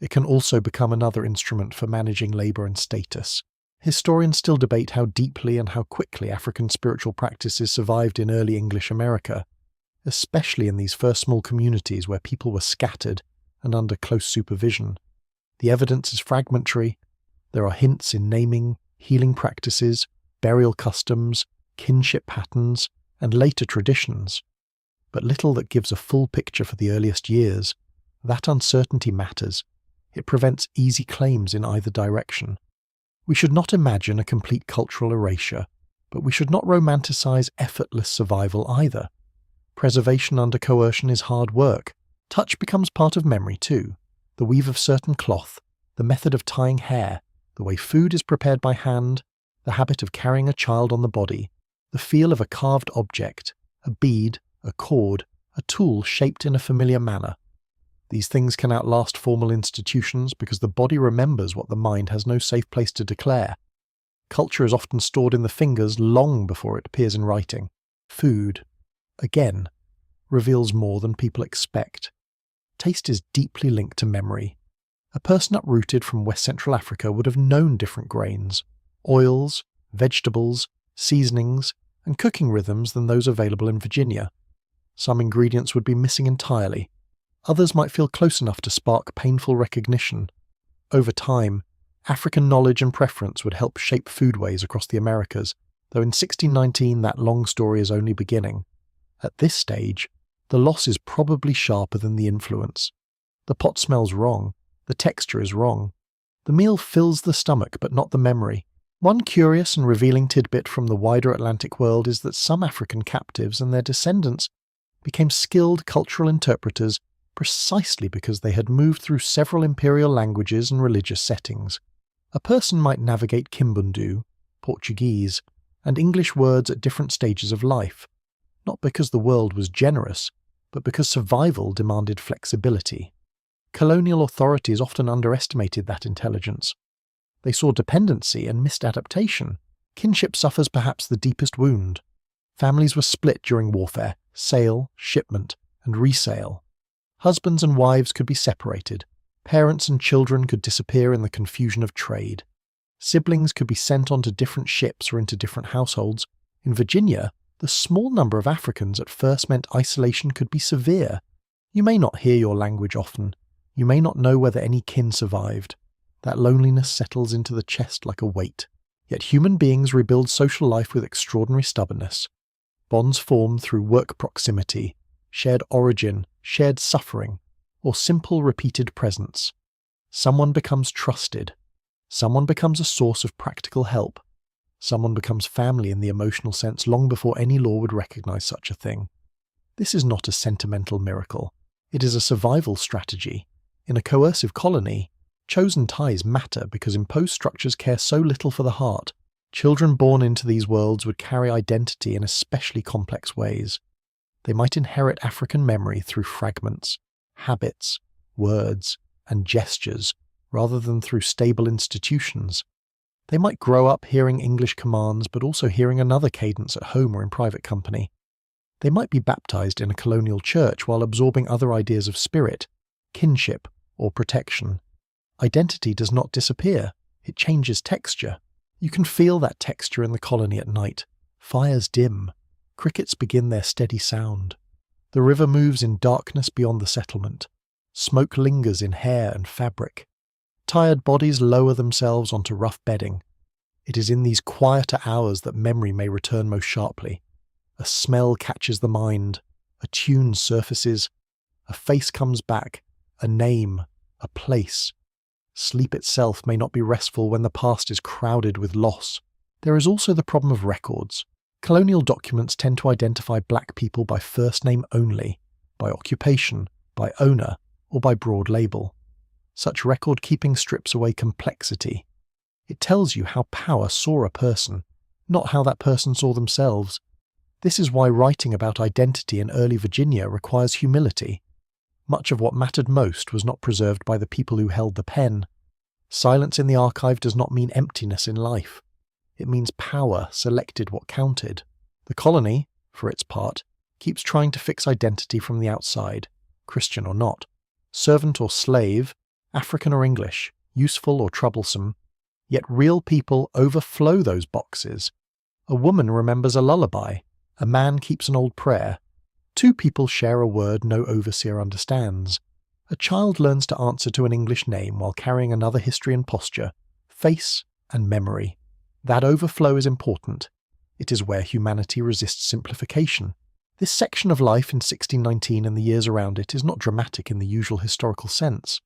It can also become another instrument for managing labour and status. Historians still debate how deeply and how quickly African spiritual practices survived in early English America, especially in these first small communities where people were scattered and under close supervision. The evidence is fragmentary. There are hints in naming, healing practices, burial customs, kinship patterns, and later traditions, but little that gives a full picture for the earliest years. That uncertainty matters. It prevents easy claims in either direction. We should not imagine a complete cultural erasure, but we should not romanticize effortless survival either. Preservation under coercion is hard work. Touch becomes part of memory too. The weave of certain cloth, the method of tying hair, the way food is prepared by hand, the habit of carrying a child on the body, the feel of a carved object, a bead, a cord, a tool shaped in a familiar manner. These things can outlast formal institutions because the body remembers what the mind has no safe place to declare. Culture is often stored in the fingers long before it appears in writing. Food, again, reveals more than people expect. Taste is deeply linked to memory. A person uprooted from West Central Africa would have known different grains, oils, vegetables, seasonings, and cooking rhythms than those available in Virginia. Some ingredients would be missing entirely. Others might feel close enough to spark painful recognition. Over time, African knowledge and preference would help shape foodways across the Americas, though in 1619 that long story is only beginning. At this stage, the loss is probably sharper than the influence. The pot smells wrong, the texture is wrong. The meal fills the stomach but not the memory. One curious and revealing tidbit from the wider Atlantic world is that some African captives and their descendants became skilled cultural interpreters precisely because they had moved through several imperial languages and religious settings. A person might navigate Kimbundu, Portuguese, and English words at different stages of life, not because the world was generous, but because survival demanded flexibility. Colonial authorities often underestimated that intelligence. They saw dependency and missed adaptation. Kinship suffers perhaps the deepest wound. Families were split during warfare, sale, shipment, and resale. Husbands and wives could be separated. Parents and children could disappear in the confusion of trade. Siblings could be sent onto different ships or into different households. In Virginia, the small number of Africans at first meant isolation could be severe. You may not hear your language often. You may not know whether any kin survived. That loneliness settles into the chest like a weight. Yet human beings rebuild social life with extraordinary stubbornness. Bonds form through work proximity, shared origin, shared suffering, or simple repeated presence. Someone becomes trusted. Someone becomes a source of practical help. Someone becomes family in the emotional sense long before any law would recognize such a thing. This is not a sentimental miracle. It is a survival strategy. In a coercive colony, chosen ties matter because imposed structures care so little for the heart. Children born into these worlds would carry identity in especially complex ways. They might inherit African memory through fragments, habits, words, and gestures, rather than through stable institutions. They might grow up hearing English commands but also hearing another cadence at home or in private company. They might be baptized in a colonial church while absorbing other ideas of spirit, kinship, or protection. Identity does not disappear, it changes texture. You can feel that texture in the colony at night. Fires dim. Crickets begin their steady sound. The river moves in darkness beyond the settlement. Smoke lingers in hair and fabric. Tired bodies lower themselves onto rough bedding. It is in these quieter hours that memory may return most sharply. A smell catches the mind. A tune surfaces. A face comes back. A name. A place. Sleep itself may not be restful when the past is crowded with loss. There is also the problem of records. Colonial documents tend to identify black people by first name only, by occupation, by owner, or by broad label. Such record-keeping strips away complexity. It tells you how power saw a person, not how that person saw themselves. This is why writing about identity in early Virginia requires humility. Much of what mattered most was not preserved by the people who held the pen. Silence in the archive does not mean emptiness in life. It means power selected what counted. The colony, for its part, keeps trying to fix identity from the outside, Christian or not, servant or slave, African or English, useful or troublesome. Yet real people overflow those boxes. A woman remembers a lullaby. A man keeps an old prayer. Two people share a word no overseer understands. A child learns to answer to an English name while carrying another history and posture, face and memory. That overflow is important. It is where humanity resists simplification. This section of life in 1619 and the years around it is not dramatic in the usual historical sense.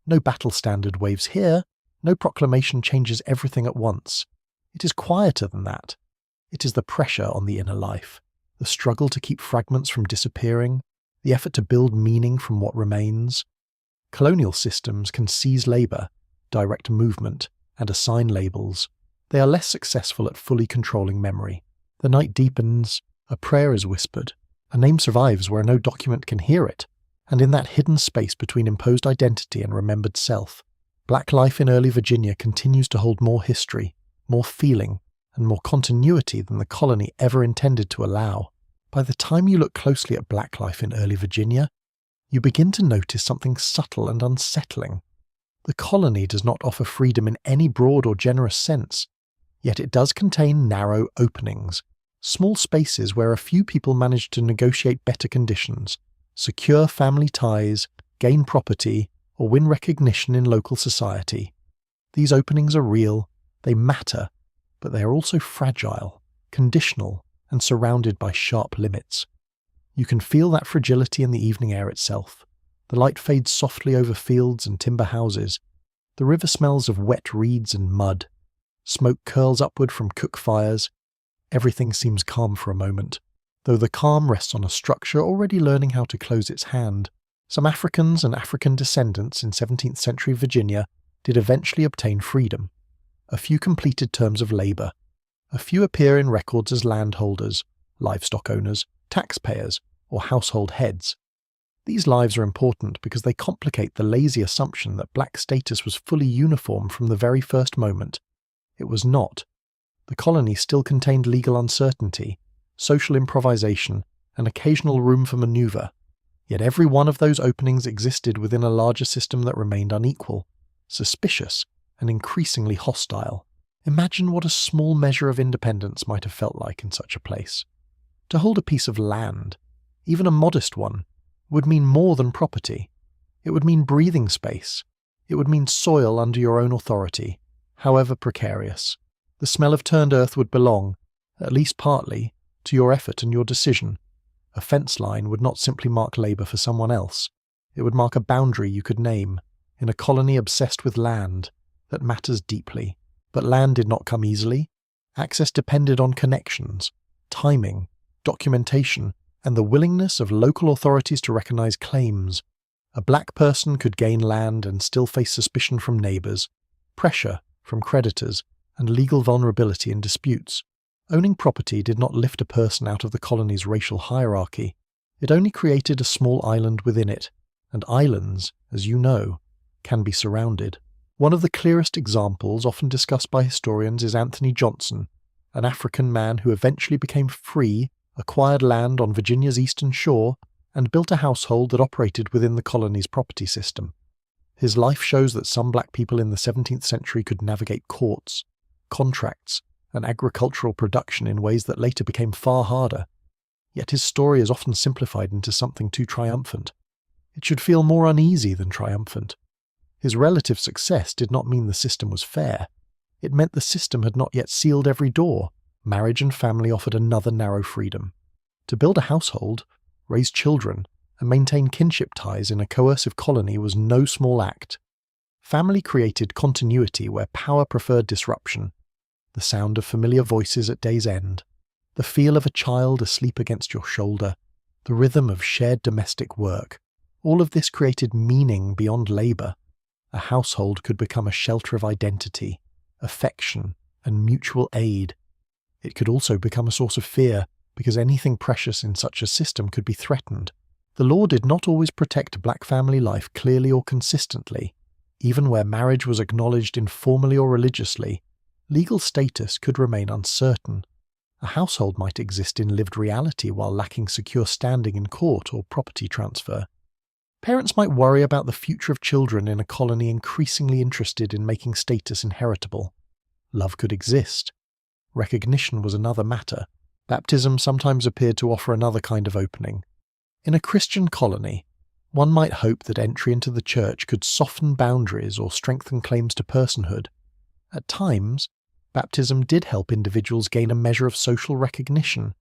No battle standard waves here. No proclamation changes everything at once. It is quieter than that. It is the pressure on the inner life, the struggle to keep fragments from disappearing, the effort to build meaning from what remains. Colonial systems can seize labour, direct movement, and assign labels. They are less successful at fully controlling memory. The night deepens, a prayer is whispered, a name survives where no document can hear it, and in that hidden space between imposed identity and remembered self, Black life in early Virginia continues to hold more history, more feeling, and more continuity than the colony ever intended to allow. By the time you look closely at Black life in early Virginia, you begin to notice something subtle and unsettling. The colony does not offer freedom in any broad or generous sense, yet it does contain narrow openings, small spaces where a few people manage to negotiate better conditions, secure family ties, gain property, or win recognition in local society. These openings are real, they matter, but they are also fragile, conditional, and surrounded by sharp limits. You can feel that fragility in the evening air itself. The light fades softly over fields and timber houses. The river smells of wet reeds and mud. Smoke curls upward from cook fires. Everything seems calm for a moment, though the calm rests on a structure already learning how to close its hand. Some Africans and African descendants in 17th century Virginia did eventually obtain freedom. A few completed terms of labour. A few appear in records as landholders, livestock owners, taxpayers, or household heads. These lives are important because they complicate the lazy assumption that black status was fully uniform from the very first moment. It was not. The colony still contained legal uncertainty, social improvisation, and occasional room for manoeuvre. Yet every one of those openings existed within a larger system that remained unequal, suspicious, and increasingly hostile. Imagine what a small measure of independence might have felt like in such a place. To hold a piece of land, even a modest one, would mean more than property. It would mean breathing space. It would mean soil under your own authority, however precarious. The smell of turned earth would belong, at least partly, to your effort and your decision. A fence line would not simply mark labour for someone else. It would mark a boundary you could name, in a colony obsessed with land, that matters deeply. But land did not come easily. Access depended on connections, timing, documentation, and the willingness of local authorities to recognise claims. A black person could gain land and still face suspicion from neighbours, pressure from creditors, and legal vulnerability in disputes. Owning property did not lift a person out of the colony's racial hierarchy. It only created a small island within it, and islands, as you know, can be surrounded. One of the clearest examples often discussed by historians is Anthony Johnson, an African man who eventually became free, acquired land on Virginia's eastern shore, and built a household that operated within the colony's property system. His life shows that some black people in the 17th century could navigate courts, contracts, and agricultural production in ways that later became far harder. Yet his story is often simplified into something too triumphant. It should feel more uneasy than triumphant. His relative success did not mean the system was fair. It meant the system had not yet sealed every door. Marriage and family offered another narrow freedom. To build a household, raise children, and maintain kinship ties in a coercive colony was no small act. Family created continuity where power preferred disruption. The sound of familiar voices at day's end, the feel of a child asleep against your shoulder, the rhythm of shared domestic work. All of this created meaning beyond labour. A household could become a shelter of identity, affection, and mutual aid. It could also become a source of fear, because anything precious in such a system could be threatened. The law did not always protect black family life clearly or consistently. Even where marriage was acknowledged informally or religiously, legal status could remain uncertain. A household might exist in lived reality while lacking secure standing in court or property transfer. Parents might worry about the future of children in a colony increasingly interested in making status inheritable. Love could exist. Recognition was another matter. Baptism sometimes appeared to offer another kind of opening. In a Christian colony, one might hope that entry into the church could soften boundaries or strengthen claims to personhood. At times, baptism did help individuals gain a measure of social recognition.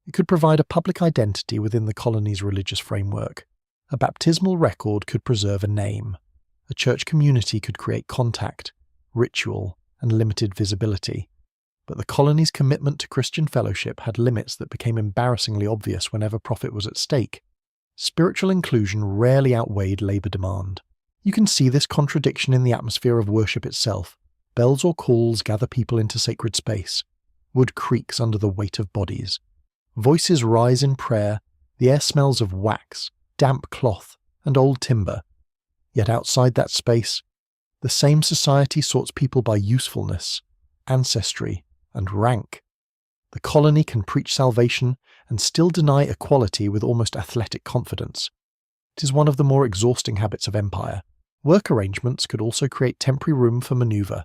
It could provide a public identity within the colony's religious framework. A baptismal record could preserve a name. A church community could create contact, ritual, and limited visibility. But the colony's commitment to Christian fellowship had limits that became embarrassingly obvious whenever profit was at stake. Spiritual inclusion rarely outweighed labor demand. You can see this contradiction in the atmosphere of worship itself. Bells or calls gather people into sacred space. Wood creaks under the weight of bodies. Voices rise in prayer. The air smells of wax, damp cloth, and old timber. Yet outside that space, the same society sorts people by usefulness, ancestry, and rank. The colony can preach salvation and still deny equality with almost athletic confidence. It is one of the more exhausting habits of empire. Work arrangements could also create temporary room for maneuver.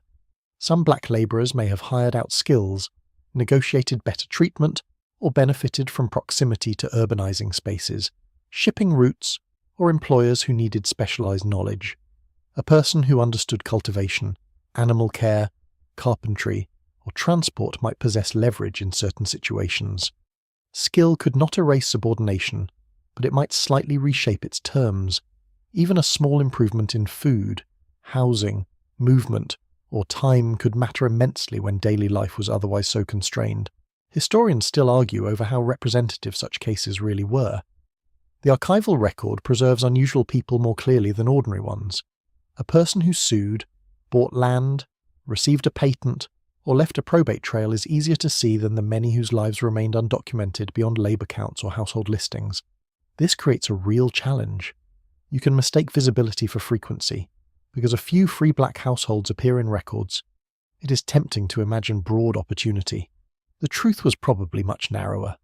Some black labourers may have hired out skills, negotiated better treatment, or benefited from proximity to urbanising spaces, shipping routes, or employers who needed specialised knowledge. A person who understood cultivation, animal care, carpentry, or transport might possess leverage in certain situations. Skill could not erase subordination, but it might slightly reshape its terms. Even a small improvement in food, housing, movement, or time could matter immensely when daily life was otherwise so constrained. Historians still argue over how representative such cases really were. The archival record preserves unusual people more clearly than ordinary ones. A person who sued, bought land, received a patent, or left a probate trail is easier to see than the many whose lives remained undocumented beyond labour counts or household listings. This creates a real challenge. You can mistake visibility for frequency. Because a few free black households appear in records, it is tempting to imagine broad opportunity. The truth was probably much narrower.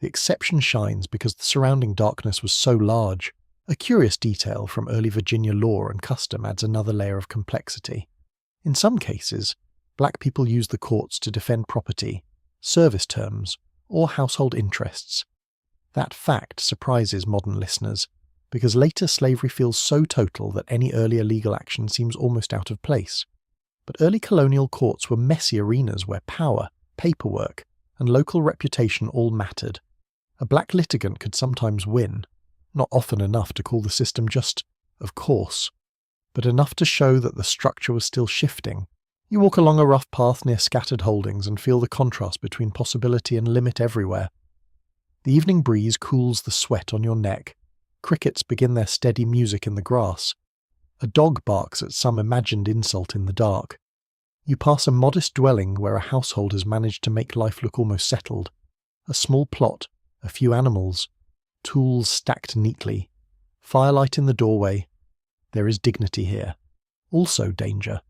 The exception shines because the surrounding darkness was so large. A curious detail from early Virginia law and custom adds another layer of complexity. In some cases, black people used the courts to defend property, service terms, or household interests. That fact surprises modern listeners, because later slavery feels so total that any earlier legal action seems almost out of place. But early colonial courts were messy arenas where power, paperwork, and local reputation all mattered. A black litigant could sometimes win, not often enough to call the system just, of course, but enough to show that the structure was still shifting. You walk along a rough path near scattered holdings and feel the contrast between possibility and limit everywhere. The evening breeze cools the sweat on your neck. Crickets begin their steady music in the grass. A dog barks at some imagined insult in the dark. You pass a modest dwelling where a household has managed to make life look almost settled. A small plot, a few animals, tools stacked neatly, firelight in the doorway. There is dignity here. Also danger.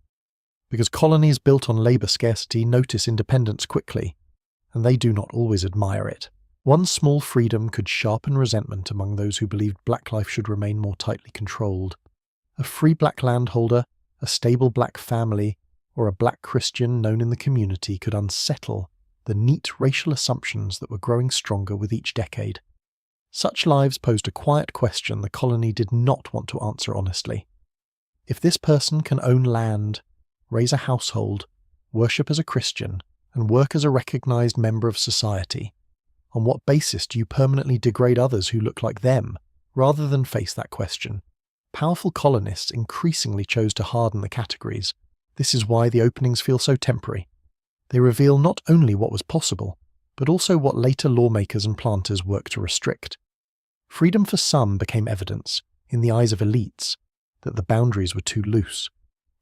Because colonies built on labour scarcity notice independence quickly, and they do not always admire it. One small freedom could sharpen resentment among those who believed black life should remain more tightly controlled. A free black landholder, a stable black family, or a black Christian known in the community could unsettle the neat racial assumptions that were growing stronger with each decade. Such lives posed a quiet question the colony did not want to answer honestly. If this person can own land, raise a household, worship as a Christian, and work as a recognized member of society, on what basis do you permanently degrade others who look like them, rather than face that question? Powerful colonists increasingly chose to harden the categories. This is why the openings feel so temporary. They reveal not only what was possible, but also what later lawmakers and planters worked to restrict. Freedom for some became evidence, in the eyes of elites, that the boundaries were too loose.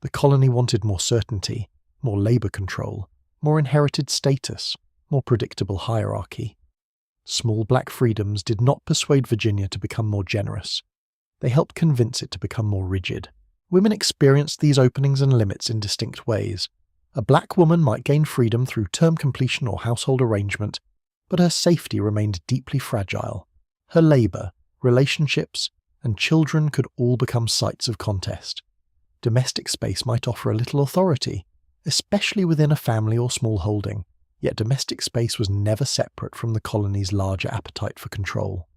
The colony wanted more certainty, more labour control, more inherited status, more predictable hierarchy. small black freedoms did not persuade Virginia to become more generous. They helped convince it to become more rigid. Women experienced these openings and limits in distinct ways. A black woman might gain freedom through term completion or household arrangement, but her safety remained deeply fragile. Her labour, relationships, and children could all become sites of contest. Domestic space might offer a little authority, especially within a family or small holding, yet domestic space was never separate from the colony's larger appetite for control.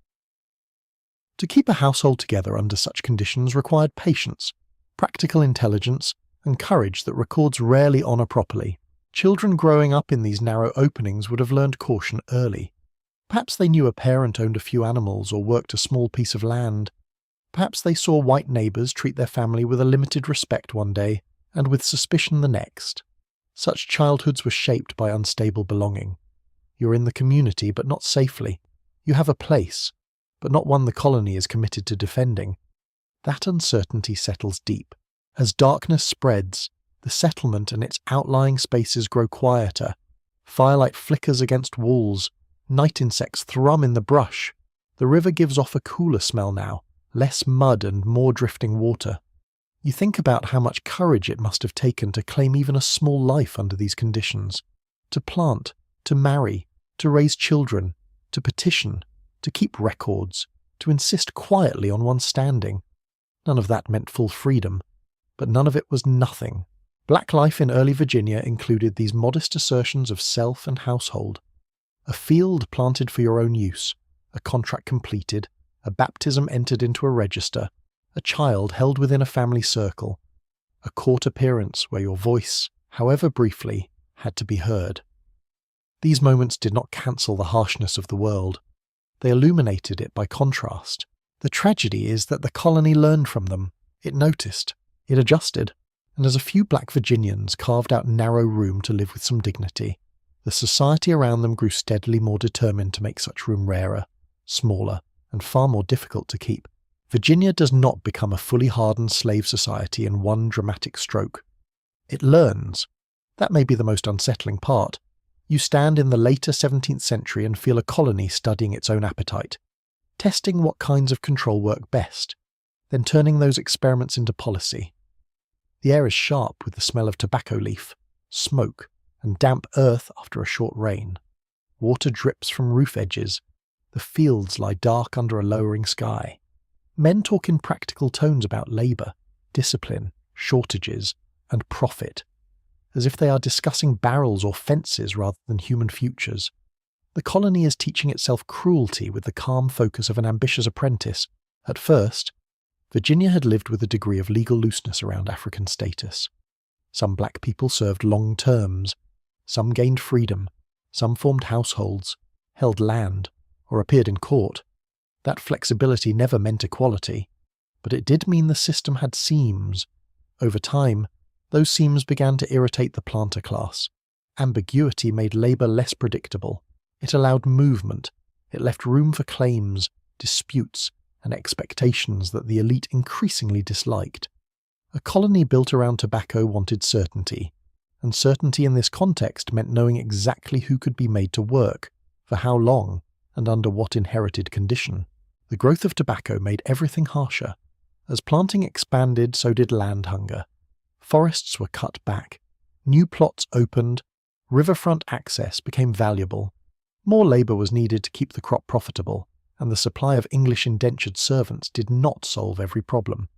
To keep a household together under such conditions required patience, practical intelligence, and courage that records rarely honour properly. Children growing up in these narrow openings would have learned caution early. Perhaps they knew a parent owned a few animals or worked a small piece of land. Perhaps they saw white neighbours treat their family with a limited respect one day and with suspicion the next. Such childhoods were shaped by unstable belonging. You're in the community, but not safely. You have a place, but not one the colony is committed to defending. That uncertainty settles deep. As darkness spreads, the settlement and its outlying spaces grow quieter. Firelight flickers against walls. Night insects thrum in the brush. The river gives off a cooler smell now, less mud and more drifting water. You think about how much courage it must have taken to claim even a small life under these conditions. To plant, to marry, to raise children, to petition, to keep records, to insist quietly on one's standing. None of that meant full freedom, but none of it was nothing. Black life in early Virginia included these modest assertions of self and household. A field planted for your own use, a contract completed, a baptism entered into a register, a child held within a family circle, a court appearance where your voice, however briefly, had to be heard. These moments did not cancel the harshness of the world. They illuminated it by contrast. The tragedy is that the colony learned from them. It noticed. It adjusted. And as a few black Virginians carved out narrow room to live with some dignity, the society around them grew steadily more determined to make such room rarer, smaller, and far more difficult to keep. Virginia does not become a fully hardened slave society in one dramatic stroke. It learns. That may be the most unsettling part. You stand in the later 17th century and feel a colony studying its own appetite, testing what kinds of control work best, then turning those experiments into policy. The air is sharp with the smell of tobacco leaf, smoke, and damp earth after a short rain. Water drips from roof edges. The fields lie dark under a lowering sky. Men talk in practical tones about labour, discipline, shortages, and profit, as if they are discussing barrels or fences rather than human futures. The colony is teaching itself cruelty with the calm focus of an ambitious apprentice. At first, Virginia had lived with a degree of legal looseness around African status. Some black people served long terms. Some gained freedom. Some formed households, held land, or appeared in court. That flexibility never meant equality, but it did mean the system had seams. Over time, those seams began to irritate the planter class. Ambiguity made labour less predictable. It allowed movement. It left room for claims, disputes, and expectations that the elite increasingly disliked. A colony built around tobacco wanted certainty, and certainty in this context meant knowing exactly who could be made to work, for how long, and under what inherited condition. The growth of tobacco made everything harsher. As planting expanded, so did land hunger. Forests were cut back. New plots opened. Riverfront access became valuable. More labour was needed to keep the crop profitable, and the supply of English indentured servants did not solve every problem.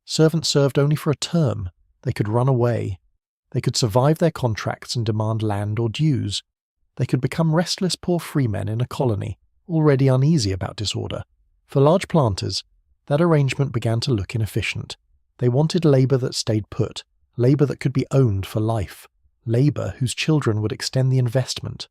Servants served only for a term. They could run away. They could survive their contracts and demand land or dues. They could become restless poor freemen in a colony, already uneasy about disorder. For large planters, that arrangement began to look inefficient. They wanted labour that stayed put, labour that could be owned for life, labour whose children would extend the investment.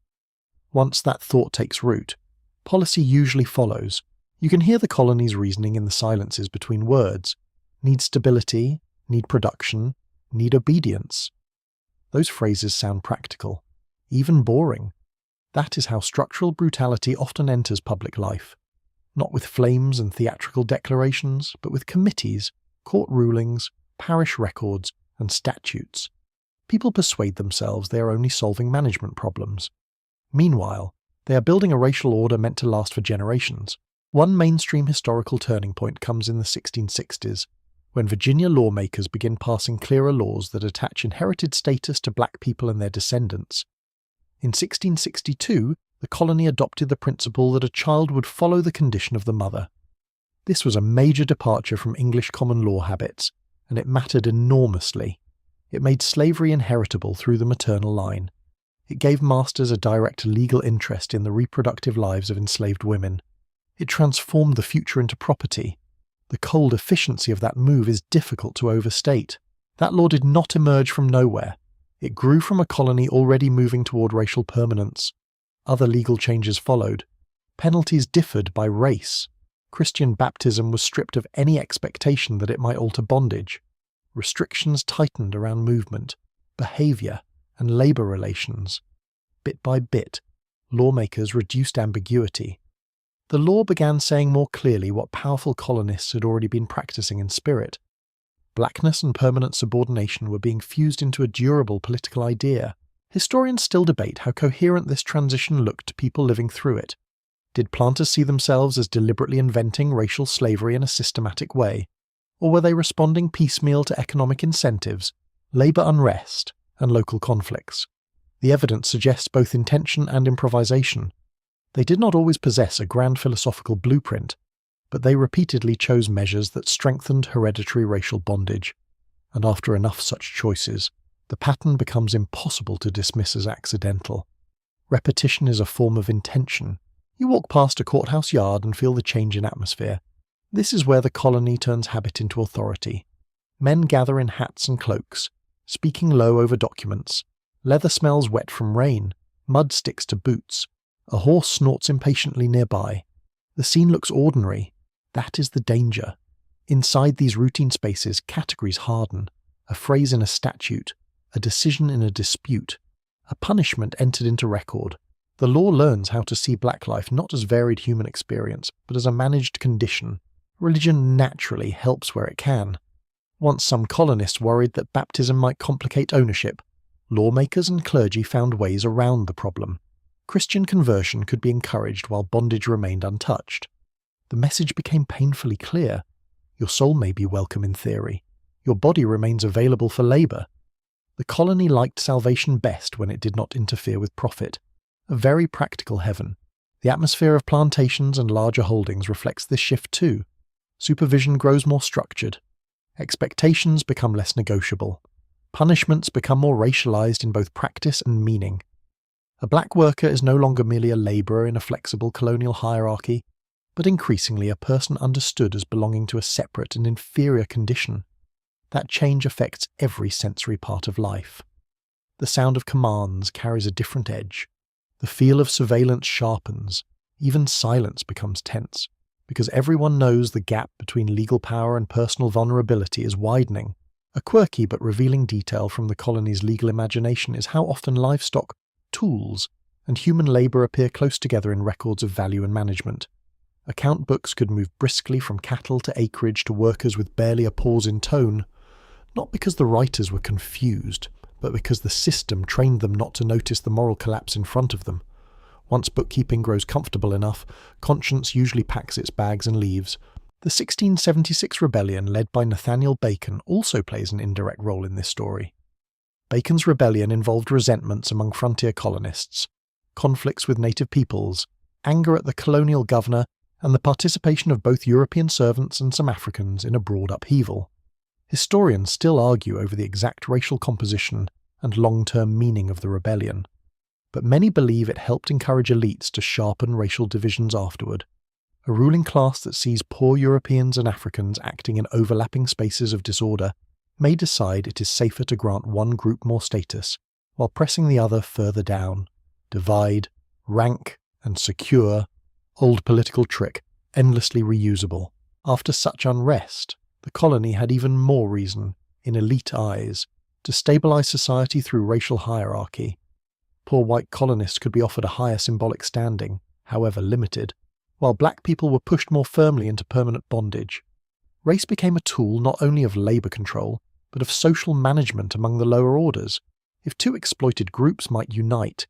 Once that thought takes root, policy usually follows. You can hear the colony's reasoning in the silences between words. Need stability, need production, need obedience. Those phrases sound practical, even boring. That is how structural brutality often enters public life. Not with flames and theatrical declarations, but with committees, court rulings, parish records, and statutes. People persuade themselves they are only solving management problems. Meanwhile, They are building a racial order meant to last for generations. One mainstream historical turning point comes in the 1660s, when Virginia lawmakers begin passing clearer laws that attach inherited status to black people and their descendants. In 1662, the colony adopted the principle that a child would follow the condition of the mother. This was a major departure from English common law habits, and it mattered enormously. It made slavery inheritable through the maternal line. It gave masters a direct legal interest in the reproductive lives of enslaved women. It transformed the future into property. The cold efficiency of that move is difficult to overstate. That law did not emerge from nowhere. It grew from a colony already moving toward racial permanence. Other legal changes followed. Penalties differed by race. Christian baptism was stripped of any expectation that it might alter bondage. Restrictions tightened around movement, behavior, and labor relations. Bit by bit, lawmakers reduced ambiguity. The law began saying more clearly what powerful colonists had already been practicing in spirit. Blackness and permanent subordination were being fused into a durable political idea. Historians still debate how coherent this transition looked to people living through it. Did planters see themselves as deliberately inventing racial slavery in a systematic way? Or were they responding piecemeal to economic incentives, labor unrest, and local conflicts? The evidence suggests both intention and improvisation. They did not always possess a grand philosophical blueprint, but they repeatedly chose measures that strengthened hereditary racial bondage. And after enough such choices, the pattern becomes impossible to dismiss as accidental. Repetition is a form of intention. You walk past a courthouse yard and feel the change in atmosphere. This is where the colony turns habit into authority. Men gather in hats and cloaks, speaking low over documents. Leather smells wet from rain. Mud sticks to boots. A horse snorts impatiently nearby. The scene looks ordinary. That is the danger. Inside these routine spaces, categories harden. A phrase in a statute, a decision in a dispute, a punishment entered into record. The law learns how to see black life not as varied human experience, but as a managed condition. Religion naturally helps where it can. Once some colonists worried that baptism might complicate ownership, lawmakers and clergy found ways around the problem. Christian conversion could be encouraged while bondage remained untouched. The message became painfully clear. Your soul may be welcome in theory. Your body remains available for labor. The colony liked salvation best when it did not interfere with profit. A very practical heaven. The atmosphere of plantations and larger holdings reflects this shift too. Supervision grows more structured. Expectations become less negotiable. Punishments become more racialized in both practice and meaning. A black worker is no longer merely a laborer in a flexible colonial hierarchy, but increasingly a person understood as belonging to a separate and inferior condition. That change affects every sensory part of life. The sound of commands carries a different edge. The feel of surveillance sharpens. Even silence becomes tense, because everyone knows the gap between legal power and personal vulnerability is widening. A quirky but revealing detail from the colony's legal imagination is how often livestock, tools, and human labor appear close together in records of value and management. Account books could move briskly from cattle to acreage to workers with barely a pause in tone, not because the writers were confused, but because the system trained them not to notice the moral collapse in front of them. Once bookkeeping grows comfortable enough, conscience usually packs its bags and leaves. The 1676 rebellion led by Nathaniel Bacon also plays an indirect role in this story. Bacon's rebellion involved resentments among frontier colonists, conflicts with native peoples, anger at the colonial governor, and the participation of both European servants and some Africans in a broad upheaval. Historians still argue over the exact racial composition and long-term meaning of the rebellion, but many believe it helped encourage elites to sharpen racial divisions afterward. A ruling class that sees poor Europeans and Africans acting in overlapping spaces of disorder may decide it is safer to grant one group more status, while pressing the other further down. Divide, rank, and secure. Old political trick, endlessly reusable. After such unrest, the colony had even more reason, in elite eyes, to stabilize society through racial hierarchy. Poor white colonists could be offered a higher symbolic standing, however limited, while black people were pushed more firmly into permanent bondage. Race became a tool not only of labor control, but of social management among the lower orders. If two exploited groups might unite,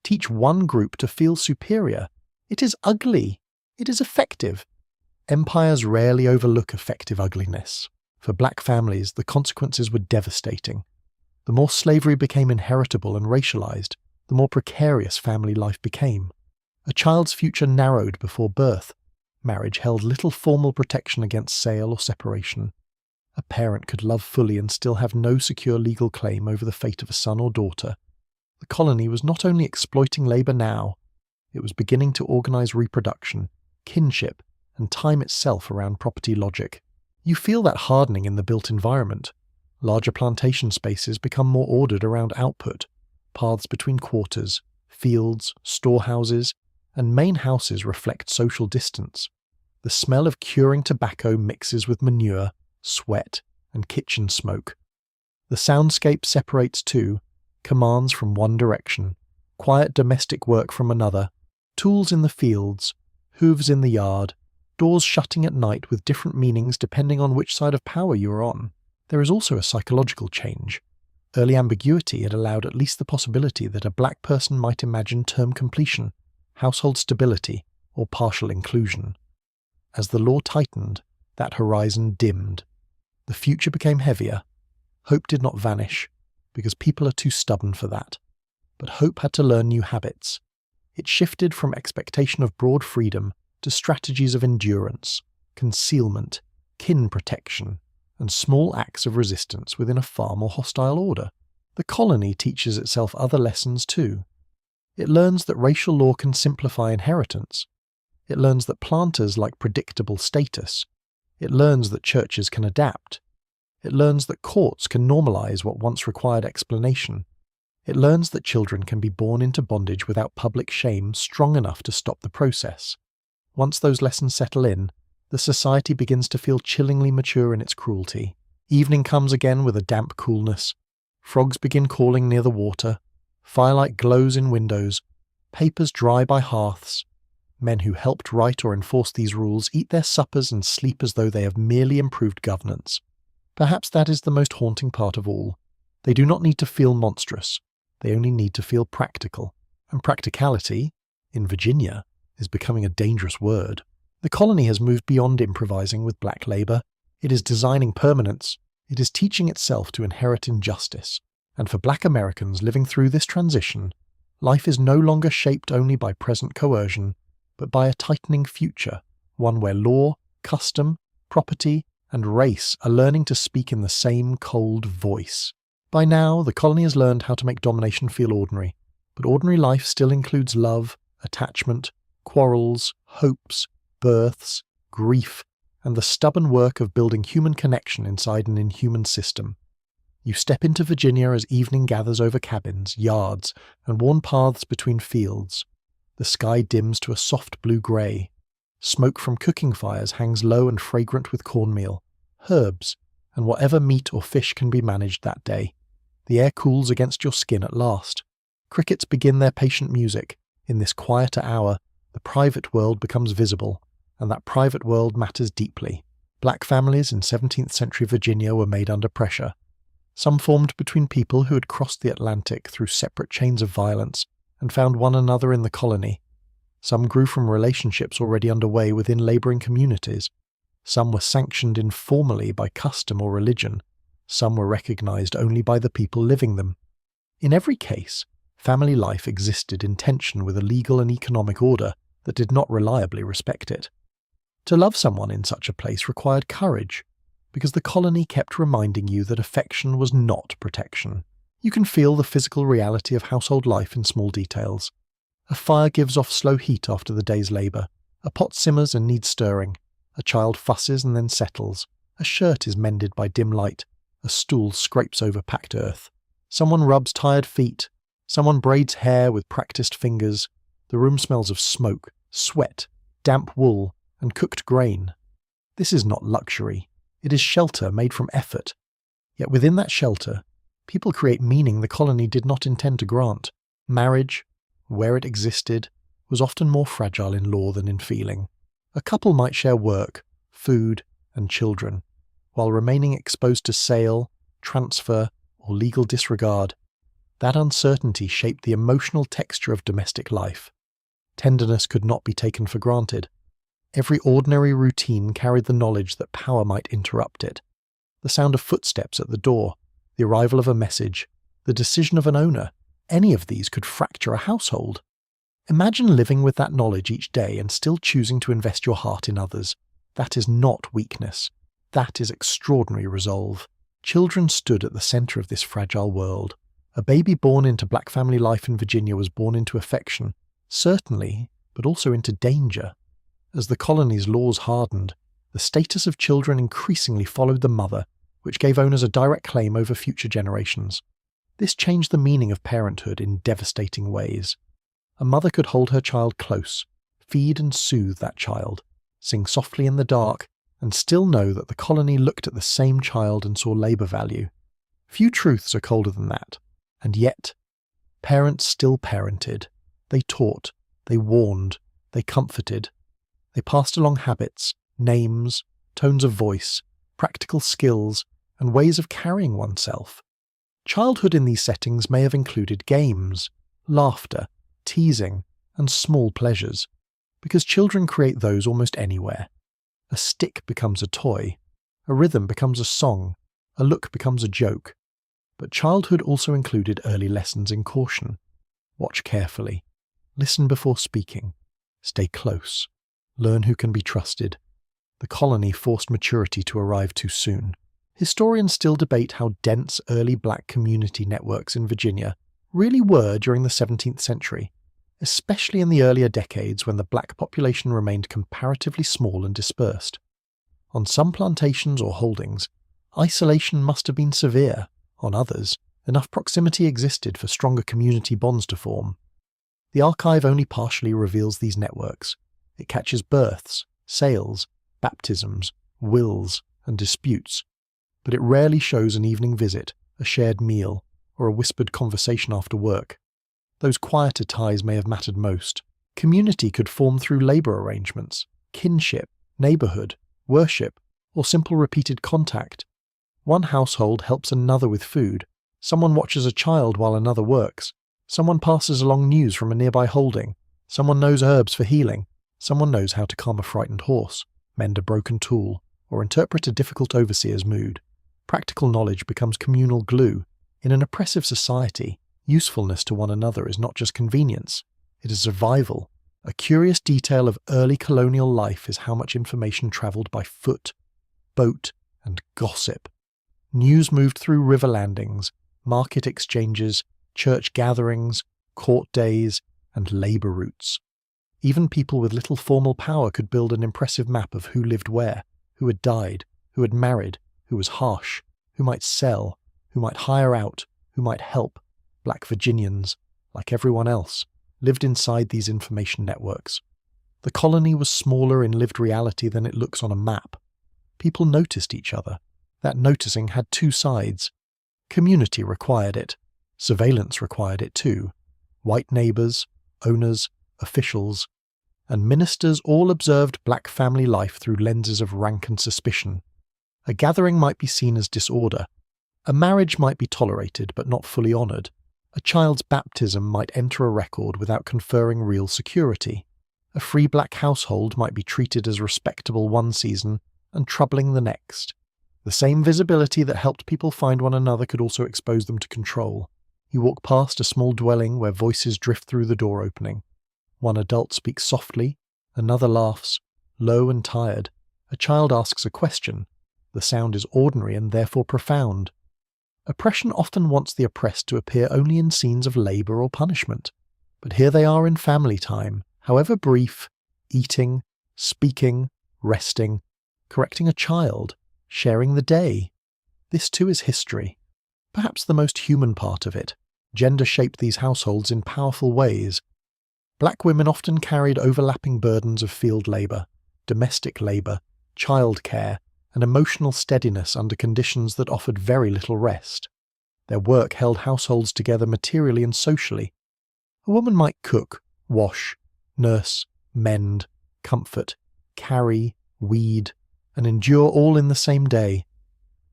Teach one group to feel superior. It is ugly. It is effective. Empires rarely overlook effective ugliness. For black families, the consequences were devastating. The more slavery became inheritable and racialized, the more precarious family life became. A child's future narrowed before birth. Marriage held little formal protection against sale or separation. A parent could love fully and still have no secure legal claim over the fate of a son or daughter. The colony was not only exploiting labour now, it was beginning to organise reproduction, kinship, and time itself around property logic. You feel that hardening in the built environment. Larger plantation spaces become more ordered around output. Paths between quarters, fields, storehouses, and main houses reflect social distance. The smell of curing tobacco mixes with manure, sweat, and kitchen smoke. The soundscape separates too, commands from one direction, quiet domestic work from another, tools in the fields, hooves in the yard, doors shutting at night with different meanings depending on which side of power you are on. There is also a psychological change. Early ambiguity had allowed at least the possibility that a black person might imagine term completion, household stability, or partial inclusion. As the law tightened, that horizon dimmed. The future became heavier. Hope did not vanish, because people are too stubborn for that. But hope had to learn new habits. It shifted from expectation of broad freedom to strategies of endurance, concealment, kin protection, and small acts of resistance within a far more hostile order. The colony teaches itself other lessons too. It learns that racial law can simplify inheritance. It learns that planters like predictable status. It learns that churches can adapt. It learns that courts can normalize what once required explanation. It learns that children can be born into bondage without public shame strong enough to stop the process. Once those lessons settle in, the society begins to feel chillingly mature in its cruelty. Evening comes again with a damp coolness. Frogs begin calling near the water. Firelight glows in windows. Papers dry by hearths. Men who helped write or enforce these rules eat their suppers and sleep as though they have merely improved governance. Perhaps that is the most haunting part of all. They do not need to feel monstrous. They only need to feel practical. And practicality, in Virginia, is becoming a dangerous word. The colony has moved beyond improvising with black labour. It is designing permanence. It is teaching itself to inherit injustice. And for black Americans living through this transition, life is no longer shaped only by present coercion, but by a tightening future, one where law, custom, property, and race are learning to speak in the same cold voice. By now, the colony has learned how to make domination feel ordinary, but ordinary life still includes love, attachment, quarrels, hopes, births, grief, and the stubborn work of building human connection inside an inhuman system. You step into Virginia as evening gathers over cabins, yards, and worn paths between fields. The sky dims to a soft blue-grey. Smoke from cooking fires hangs low and fragrant with cornmeal, herbs, and whatever meat or fish can be managed that day. The air cools against your skin at last. Crickets begin their patient music. In this quieter hour, the private world becomes visible, and that private world matters deeply. Black families in 17th century Virginia were made under pressure. Some formed between people who had crossed the Atlantic through separate chains of violence and found one another in the colony. Some grew from relationships already underway within labouring communities. Some were sanctioned informally by custom or religion. Some were recognised only by the people living them. In every case, family life existed in tension with a legal and economic order that did not reliably respect it. To love someone in such a place required courage, because the colony kept reminding you that affection was not protection. You can feel the physical reality of household life in small details. A fire gives off slow heat after the day's labour. A pot simmers and needs stirring. A child fusses and then settles. A shirt is mended by dim light. A stool scrapes over packed earth. Someone rubs tired feet. Someone braids hair with practised fingers. The room smells of smoke, sweat, damp wool, and cooked grain. This is not luxury. It is shelter made from effort. Yet within that shelter, people create meaning the colony did not intend to grant. Marriage, where it existed, was often more fragile in law than in feeling. A couple might share work, food, and children, while remaining exposed to sale, transfer, or legal disregard. That uncertainty shaped the emotional texture of domestic life. Tenderness could not be taken for granted. Every ordinary routine carried the knowledge that power might interrupt it. The sound of footsteps at the door, the arrival of a message, the decision of an owner, any of these could fracture a household. Imagine living with that knowledge each day and still choosing to invest your heart in others. That is not weakness. That is extraordinary resolve. Children stood at the center of this fragile world. A baby born into black family life in Virginia was born into affection, certainly, but also into danger. As the colony's laws hardened, the status of children increasingly followed the mother, which gave owners a direct claim over future generations. This changed the meaning of parenthood in devastating ways. A mother could hold her child close, feed and soothe that child, sing softly in the dark, and still know that the colony looked at the same child and saw labour value. Few truths are colder than that. And yet, parents still parented. They taught, they warned, they comforted. They passed along habits, names, tones of voice, practical skills, and ways of carrying oneself. Childhood in these settings may have included games, laughter, teasing, and small pleasures, because children create those almost anywhere. A stick becomes a toy, a rhythm becomes a song, a look becomes a joke. But childhood also included early lessons in caution. Watch carefully, listen before speaking, stay close, learn who can be trusted. The colony forced maturity to arrive too soon. Historians still debate how dense early black community networks in Virginia really were during the 17th century, especially in the earlier decades when the black population remained comparatively small and dispersed. On some plantations or holdings, isolation must have been severe. On others, enough proximity existed for stronger community bonds to form. The archive only partially reveals these networks. It catches births, sales, baptisms, wills, and disputes, but it rarely shows an evening visit, a shared meal, or a whispered conversation after work. Those quieter ties may have mattered most. Community could form through labour arrangements, kinship, neighbourhood, worship, or simple repeated contact. One household helps another with food, someone watches a child while another works, someone passes along news from a nearby holding, someone knows herbs for healing, someone knows how to calm a frightened horse, mend a broken tool, or interpret a difficult overseer's mood. Practical knowledge becomes communal glue. In an oppressive society, usefulness to one another is not just convenience, it is survival. A curious detail of early colonial life is how much information travelled by foot, boat, and gossip. News moved through river landings, market exchanges, church gatherings, court days, and labour routes. Even people with little formal power could build an impressive map of who lived where, who had died, who had married, who was harsh, who might sell, who might hire out, who might help. Black Virginians, like everyone else, lived inside these information networks. The colony was smaller in lived reality than it looks on a map. People noticed each other. That noticing had two sides. Community required it. Surveillance required it too. White neighbours, owners, officials, and ministers all observed black family life through lenses of rank and suspicion. A gathering might be seen as disorder. A marriage might be tolerated but not fully honoured. A child's baptism might enter a record without conferring real security. A free black household might be treated as respectable one season and troubling the next. The same visibility that helped people find one another could also expose them to control. You walk past a small dwelling where voices drift through the door opening. One adult speaks softly, another laughs, low and tired. A child asks a question. The sound is ordinary and therefore profound. Oppression often wants the oppressed to appear only in scenes of labour or punishment. But here they are in family time, however brief, eating, speaking, resting, correcting a child, sharing the day. This too is history. Perhaps the most human part of it. Gender shaped these households in powerful ways. Black women often carried overlapping burdens of field labour, domestic labour, childcare, and emotional steadiness under conditions that offered very little rest. Their work held households together materially and socially. A woman might cook, wash, nurse, mend, comfort, carry, weed, and endure all in the same day.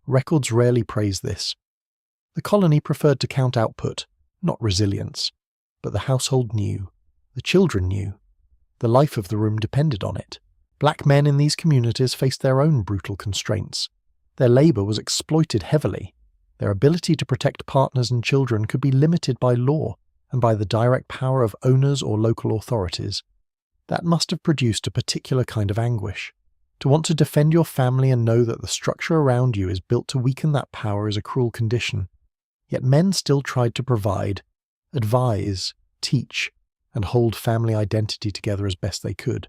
Records rarely praise this. The colony preferred to count output, Not resilience. But the household knew. The children knew. The life of the room depended on it. Black men in these communities faced their own brutal constraints. Their labour was exploited heavily. Their ability to protect partners and children could be limited by law and by the direct power of owners or local authorities. That must have produced a particular kind of anguish. To want to defend your family and know that the structure around you is built to weaken that power is a cruel condition. Yet men still tried to provide, advise, teach, and hold family identity together as best they could.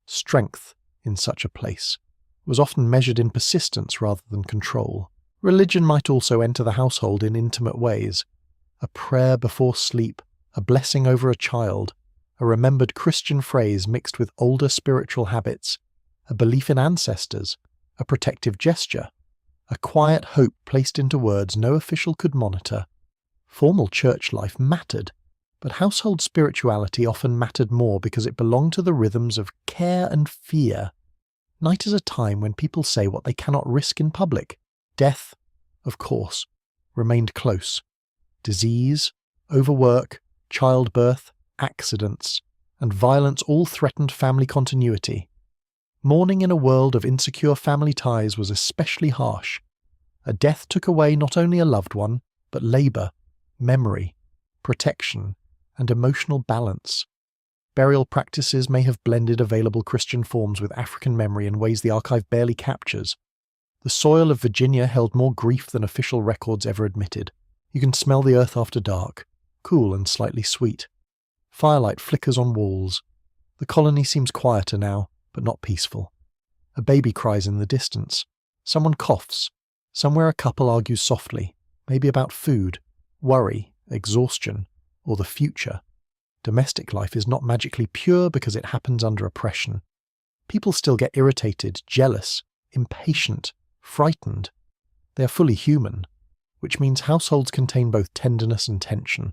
Strength, in such a place, was often measured in persistence rather than control. Religion might also enter the household in intimate ways. A prayer before sleep, a blessing over a child, a remembered Christian phrase mixed with older spiritual habits, a belief in ancestors, a protective gesture, a quiet hope placed into words no official could monitor. Formal church life mattered, but household spirituality often mattered more because it belonged to the rhythms of care and fear. Night is a time when people say what they cannot risk in public. Death, of course, remained close. Disease, overwork, childbirth, accidents, and violence all threatened family continuity. Mourning in a world of insecure family ties was especially harsh. A death took away not only a loved one, but labour, memory, protection, and emotional balance. Burial practices may have blended available Christian forms with African memory in ways the archive barely captures. The soil of Virginia held more grief than official records ever admitted. You can smell the earth after dark, cool and slightly sweet. Firelight flickers on walls. The colony seems quieter now, but not peaceful. A baby cries in the distance. Someone coughs. Somewhere a couple argues softly, maybe about food, worry, exhaustion, or the future. Domestic life is not magically pure because it happens under oppression. People still get irritated, jealous, impatient, frightened. They are fully human, which means households contain both tenderness and tension.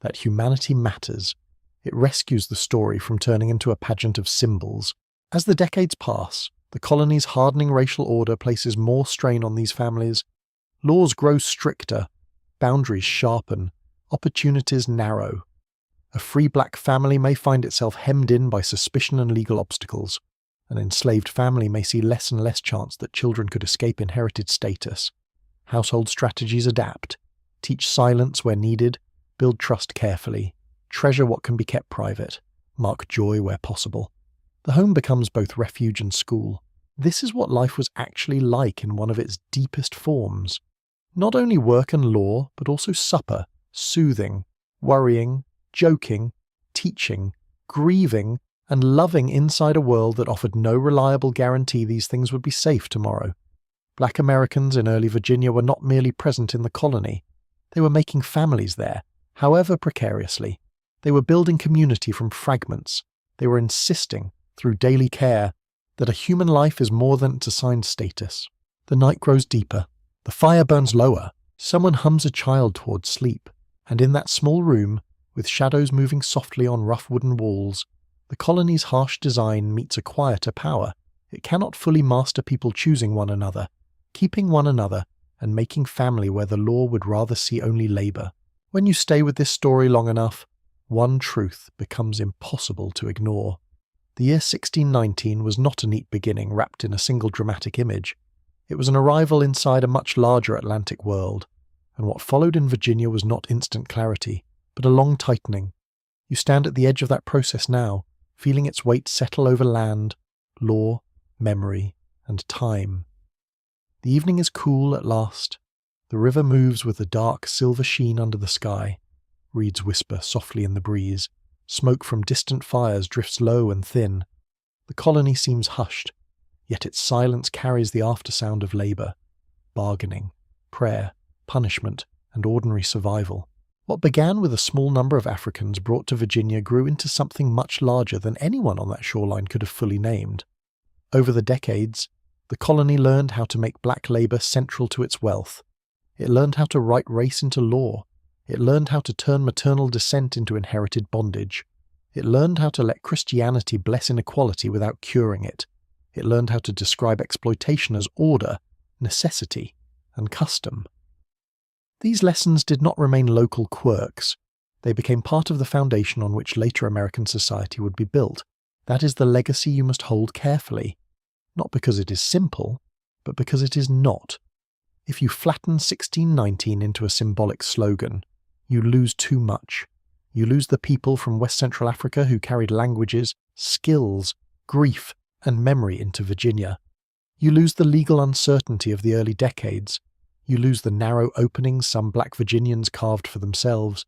That humanity matters. It rescues the story from turning into a pageant of symbols. As the decades pass, the colony's hardening racial order places more strain on these families. Laws grow stricter, boundaries sharpen, opportunities narrow. A free black family may find itself hemmed in by suspicion and legal obstacles. An enslaved family may see less and less chance that children could escape inherited status. Household strategies adapt, teach silence where needed, build trust carefully, treasure what can be kept private, mark joy where possible. The home becomes both refuge and school. This is what life was actually like in one of its deepest forms. Not only work and law, but also supper, soothing, worrying, joking, teaching, grieving, and loving inside a world that offered no reliable guarantee these things would be safe tomorrow. Black Americans in early Virginia were not merely present in the colony. They were making families there, however precariously. They were building community from fragments. They were insisting, through daily care, that a human life is more than its assigned status. The night grows deeper. The fire burns lower. Someone hums a child towards sleep. And in that small room, with shadows moving softly on rough wooden walls, the colony's harsh design meets a quieter power. It cannot fully master people choosing one another, keeping one another, and making family where the law would rather see only labour. When you stay with this story long enough, one truth becomes impossible to ignore. The year 1619 was not a neat beginning wrapped in a single dramatic image. It was an arrival inside a much larger Atlantic world, and what followed in Virginia was not instant clarity, but a long tightening. You stand at the edge of that process now, feeling its weight settle over land, law, memory, and time. The evening is cool at last. The river moves with a dark silver sheen under the sky. Reeds whisper softly in the breeze. Smoke from distant fires drifts low and thin. The colony seems hushed, yet its silence carries the aftersound of labour, bargaining, prayer, punishment, and ordinary survival. What began with a small number of Africans brought to Virginia grew into something much larger than anyone on that shoreline could have fully named. Over the decades, the colony learned how to make black labour central to its wealth. It learned how to write race into law. It learned how to turn maternal descent into inherited bondage. It learned how to let Christianity bless inequality without curing it. It learned how to describe exploitation as order, necessity, and custom. These lessons did not remain local quirks. They became part of the foundation on which later American society would be built. That is the legacy you must hold carefully, not because it is simple, but because it is not. If you flatten 1619 into a symbolic slogan, you lose too much. You lose the people from West Central Africa who carried languages, skills, grief, and memory into Virginia. You lose the legal uncertainty of the early decades. You lose the narrow openings some black Virginians carved for themselves.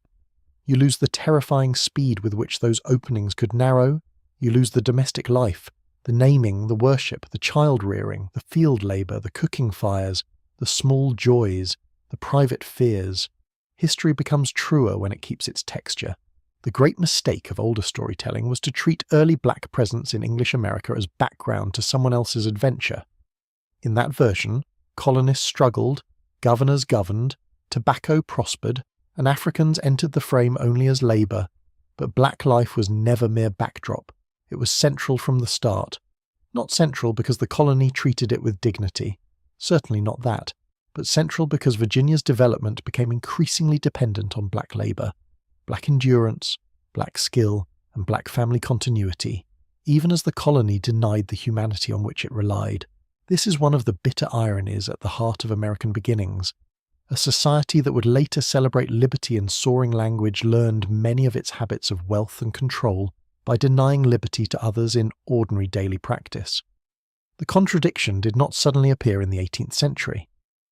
You lose the terrifying speed with which those openings could narrow. You lose the domestic life, the naming, the worship, the child-rearing, the field labour, the cooking fires, the small joys, the private fears. History becomes truer when it keeps its texture. The great mistake of older storytelling was to treat early black presence in English America as background to someone else's adventure. In that version, colonists struggled, governors governed, tobacco prospered, and Africans entered the frame only as labour, but black life was never mere backdrop. It was central from the start. Not central because the colony treated it with dignity. Certainly not that, but central because Virginia's development became increasingly dependent on black labour, black endurance, black skill, and black family continuity, even as the colony denied the humanity on which it relied. This is one of the bitter ironies at the heart of American beginnings. A society that would later celebrate liberty and soaring language learned many of its habits of wealth and control by denying liberty to others in ordinary daily practice. The contradiction did not suddenly appear in the 18th century.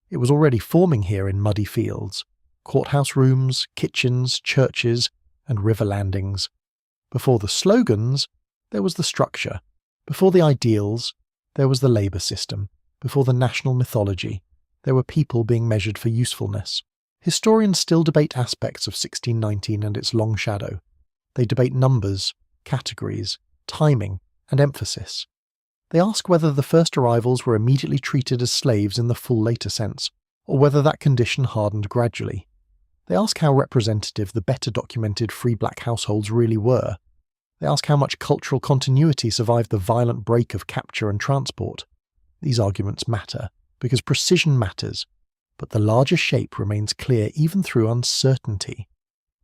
It was already forming here in muddy fields, courthouse rooms, kitchens, churches, and river landings. Before the slogans, there was the structure. Before the ideals, there was the labour system. Before the national mythology, there were people being measured for usefulness. Historians still debate aspects of 1619 and its long shadow. They debate numbers, categories, timing, and emphasis. They ask whether the first arrivals were immediately treated as slaves in the full later sense, or whether that condition hardened gradually. They ask how representative the better documented free black households really were. They ask how much cultural continuity survived the violent break of capture and transport. These arguments matter, because precision matters, but the larger shape remains clear even through uncertainty.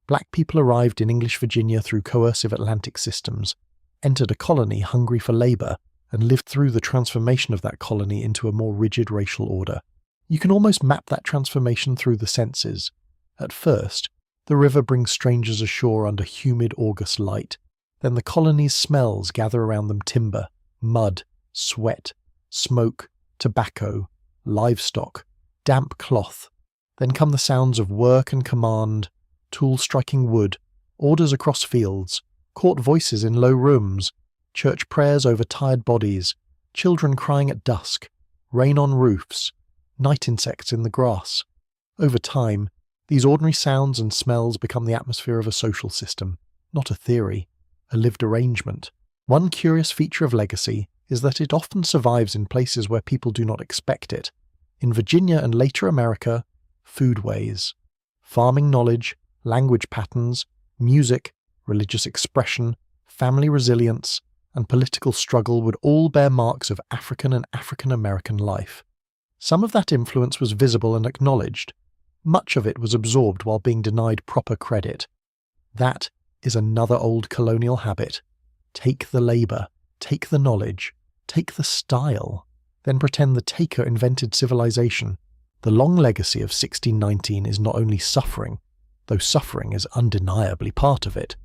Black people arrived in English Virginia through coercive Atlantic systems, entered a colony hungry for labour, and lived through the transformation of that colony into a more rigid racial order. You can almost map that transformation through the senses. At first, the river brings strangers ashore under humid August light. Then the colony's smells gather around them: timber, mud, sweat, smoke, tobacco, livestock, damp cloth. Then come the sounds of work and command, tools striking wood, orders across fields, court voices in low rooms, church prayers over tired bodies, children crying at dusk, rain on roofs, night insects in the grass. Over time, these ordinary sounds and smells become the atmosphere of a social system, not a theory, a lived arrangement. One curious feature of legacy is that it often survives in places where people do not expect it. In Virginia and later America, foodways, farming knowledge, language patterns, music, religious expression, family resilience, and political struggle would all bear marks of African and African-American life. Some of that influence was visible and acknowledged. Much of it was absorbed while being denied proper credit. That is another old colonial habit. Take the labour, take the knowledge, take the style, then pretend the taker invented civilization. The long legacy of 1619 is not only suffering, though suffering is undeniably part of it.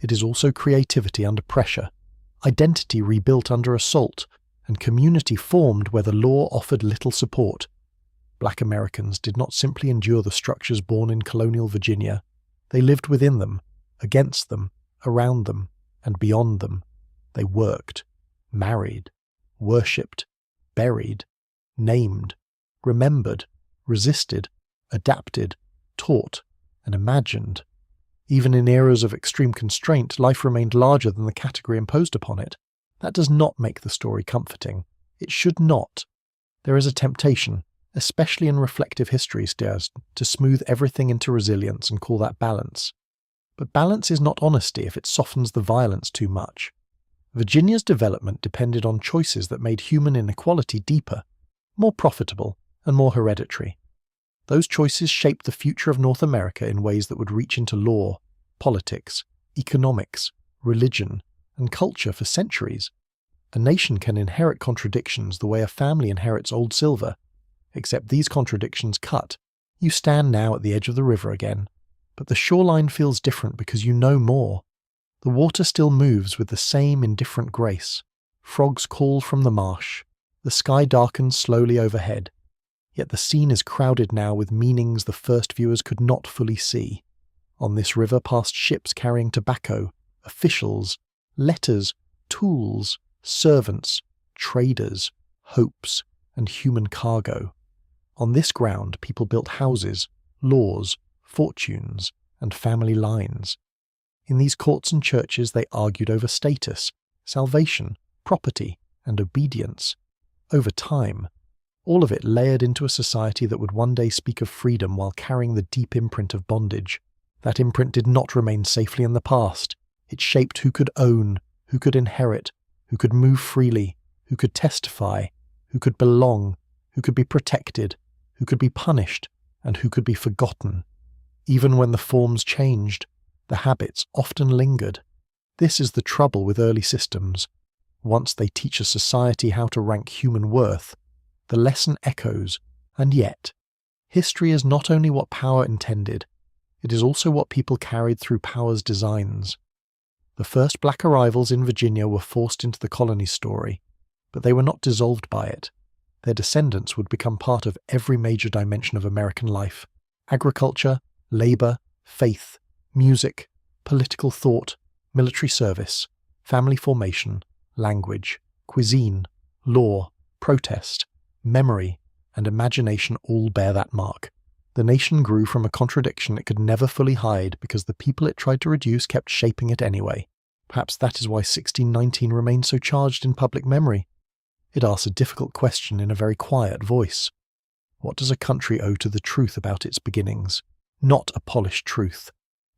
It is also creativity under pressure, identity rebuilt under assault, and community formed where the law offered little support. Black Americans did not simply endure the structures born in colonial Virginia. They lived within them, against them, around them, and beyond them. They worked, married, worshipped, buried, named, remembered, resisted, adapted, taught, and imagined. Even in eras of extreme constraint, life remained larger than the category imposed upon it. That does not make the story comforting. It should not. There is a temptation, especially in reflective histories, to smooth everything into resilience and call that balance. But balance is not honesty if it softens the violence too much. Virginia's development depended on choices that made human inequality deeper, more profitable, and more hereditary. Those choices shaped the future of North America in ways that would reach into law, politics, economics, religion, and culture for centuries. A nation can inherit contradictions the way a family inherits old silver, except these contradictions cut. You stand now at the edge of the river again, but the shoreline feels different because you know more. The water still moves with the same indifferent grace. Frogs call from the marsh. The sky darkens slowly overhead. Yet the scene is crowded now with meanings the first viewers could not fully see. On this river passed ships carrying tobacco, officials, letters, tools, servants, traders, hopes, and human cargo. On this ground people built houses, laws, fortunes, and family lines. In these courts and churches they argued over status, salvation, property, and obedience. Over time, all of it layered into a society that would one day speak of freedom while carrying the deep imprint of bondage. That imprint did not remain safely in the past. It shaped who could own, who could inherit, who could move freely, who could testify, who could belong, who could be protected, who could be punished, and who could be forgotten. Even when the forms changed, the habits often lingered. This is the trouble with early systems. Once they teach a society how to rank human worth, the lesson echoes, and yet, history is not only what power intended, it is also what people carried through power's designs. The first black arrivals in Virginia were forced into the colony story, but they were not dissolved by it. Their descendants would become part of every major dimension of American life: agriculture, labor, faith, music, political thought, military service, family formation, language, cuisine, law, protest, memory, and imagination all bear that mark. The nation grew from a contradiction it could never fully hide because the people it tried to reduce kept shaping it anyway. Perhaps that is why 1619 remains so charged in public memory. It asks a difficult question in a very quiet voice. What does a country owe to the truth about its beginnings? Not a polished truth.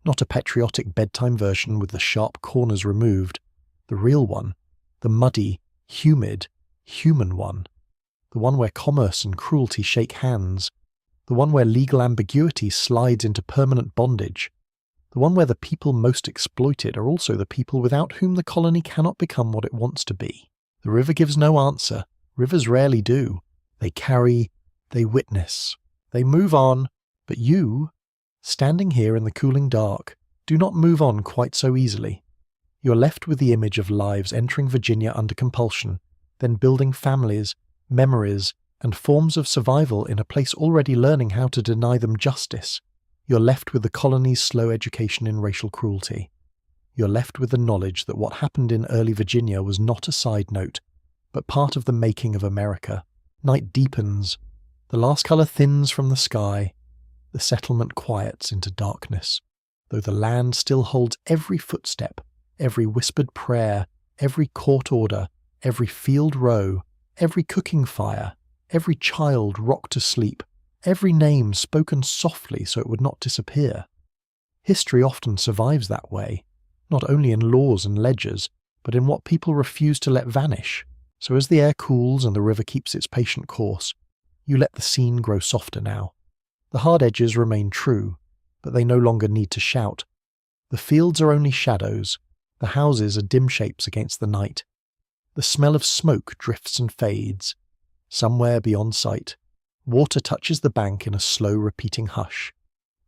Not a patriotic bedtime version with the sharp corners removed. The real one. The muddy, humid, human one. The one where commerce and cruelty shake hands. The one where legal ambiguity slides into permanent bondage. The one where the people most exploited are also the people without whom the colony cannot become what it wants to be. The river gives no answer. Rivers rarely do. They carry, they witness, they move on, but you, standing here in the cooling dark, do not move on quite so easily. You are left with the image of lives entering Virginia under compulsion, then building families, memories, and forms of survival in a place already learning how to deny them justice. You're left with the colony's slow education in racial cruelty. You're left with the knowledge that what happened in early Virginia was not a side note, but part of the making of America. Night deepens. The last colour thins from the sky. The settlement quiets into darkness, though the land still holds every footstep, every whispered prayer, every court order, every field row, every cooking fire, every child rocked to sleep, every name spoken softly so it would not disappear. History often survives that way, not only in laws and ledgers, but in what people refuse to let vanish. So as the air cools and the river keeps its patient course, you let the scene grow softer now. The hard edges remain true, but they no longer need to shout. The fields are only shadows, the houses are dim shapes against the night. The smell of smoke drifts and fades. Somewhere beyond sight, water touches the bank in a slow repeating hush.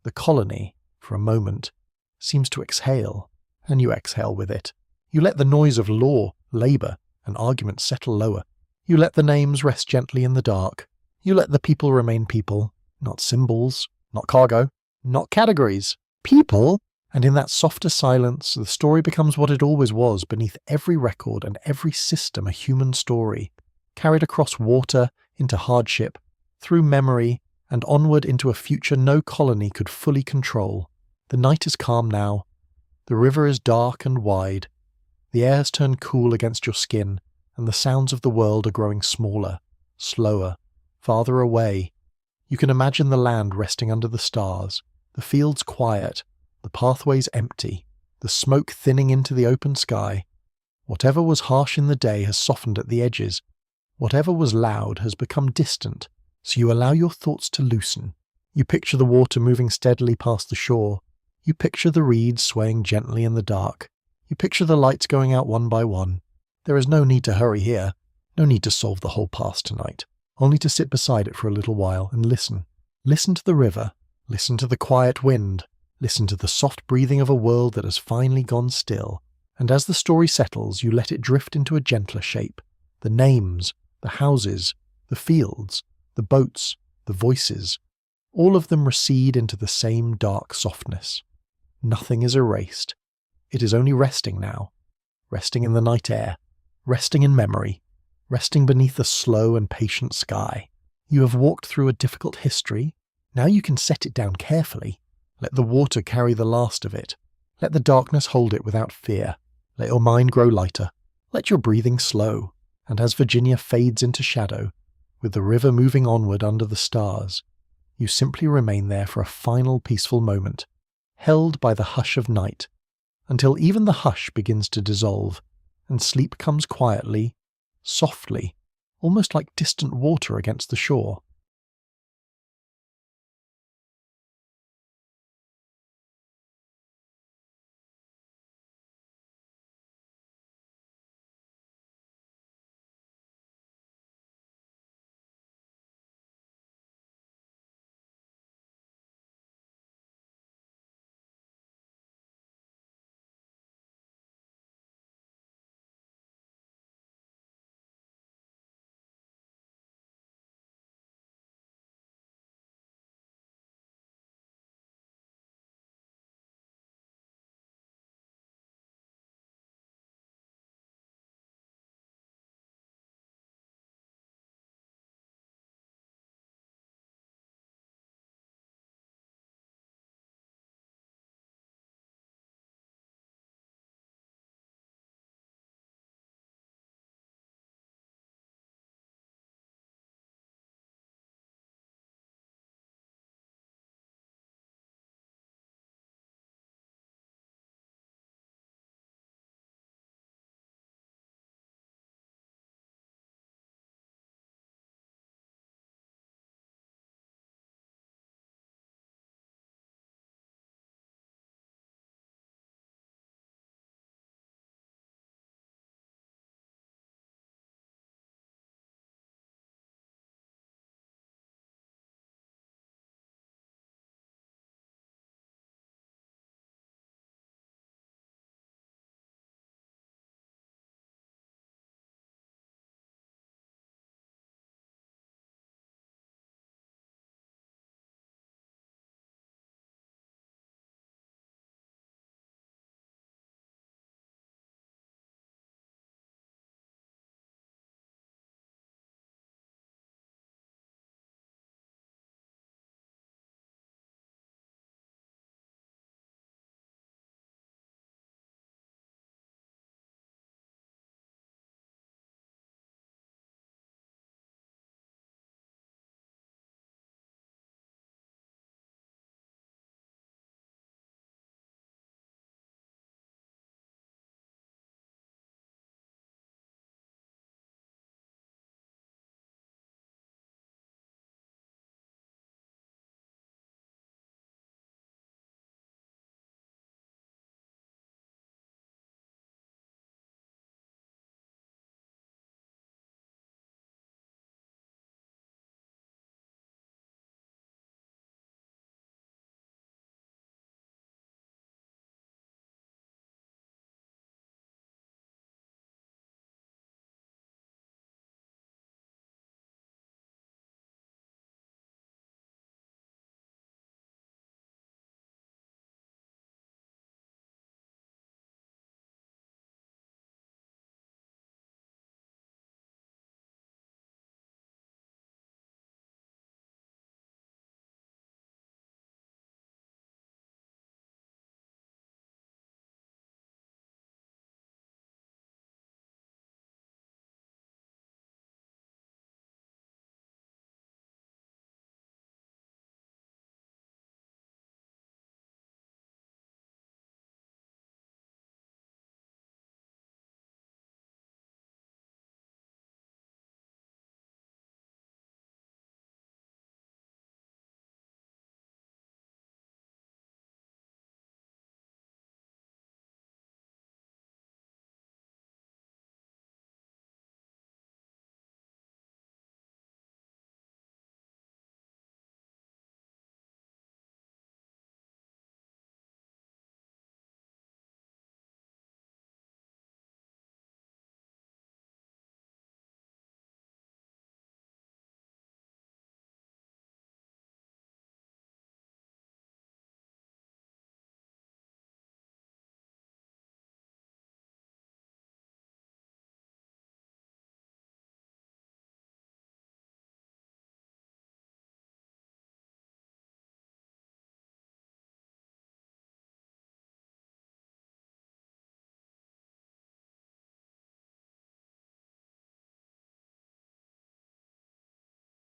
The colony, for a moment, seems to exhale, and you exhale with it. You let the noise of law, labour, and argument settle lower. You let the names rest gently in the dark. You let the people remain people, not symbols, not cargo, not categories. People! And in that softer silence, the story becomes what it always was, beneath every record and every system, a human story, carried across water, into hardship, through memory, and onward into a future no colony could fully control. The night is calm now. The river is dark and wide. The air has turned cool against your skin, and the sounds of the world are growing smaller, slower, farther away. You can imagine the land resting under the stars, the fields quiet, the pathways empty, the smoke thinning into the open sky. Whatever was harsh in the day has softened at the edges. Whatever was loud has become distant, so you allow your thoughts to loosen. You picture the water moving steadily past the shore. You picture the reeds swaying gently in the dark. You picture the lights going out one by one. There is no need to hurry here. No need to solve the whole past tonight. Only to sit beside it for a little while and listen. Listen to the river. Listen to the quiet wind. Listen to the soft breathing of a world that has finally gone still. And as the story settles, you let it drift into a gentler shape. The names, the houses, the fields, the boats, the voices, all of them recede into the same dark softness. Nothing is erased. It is only resting now. Resting in the night air. Resting in memory. Resting beneath the slow and patient sky. You have walked through a difficult history. Now you can set it down carefully. Let the water carry the last of it. Let the darkness hold it without fear. Let your mind grow lighter. Let your breathing slow. And as Virginia fades into shadow, with the river moving onward under the stars, you simply remain there for a final peaceful moment, held by the hush of night, until even the hush begins to dissolve, and sleep comes quietly, softly, almost like distant water against the shore.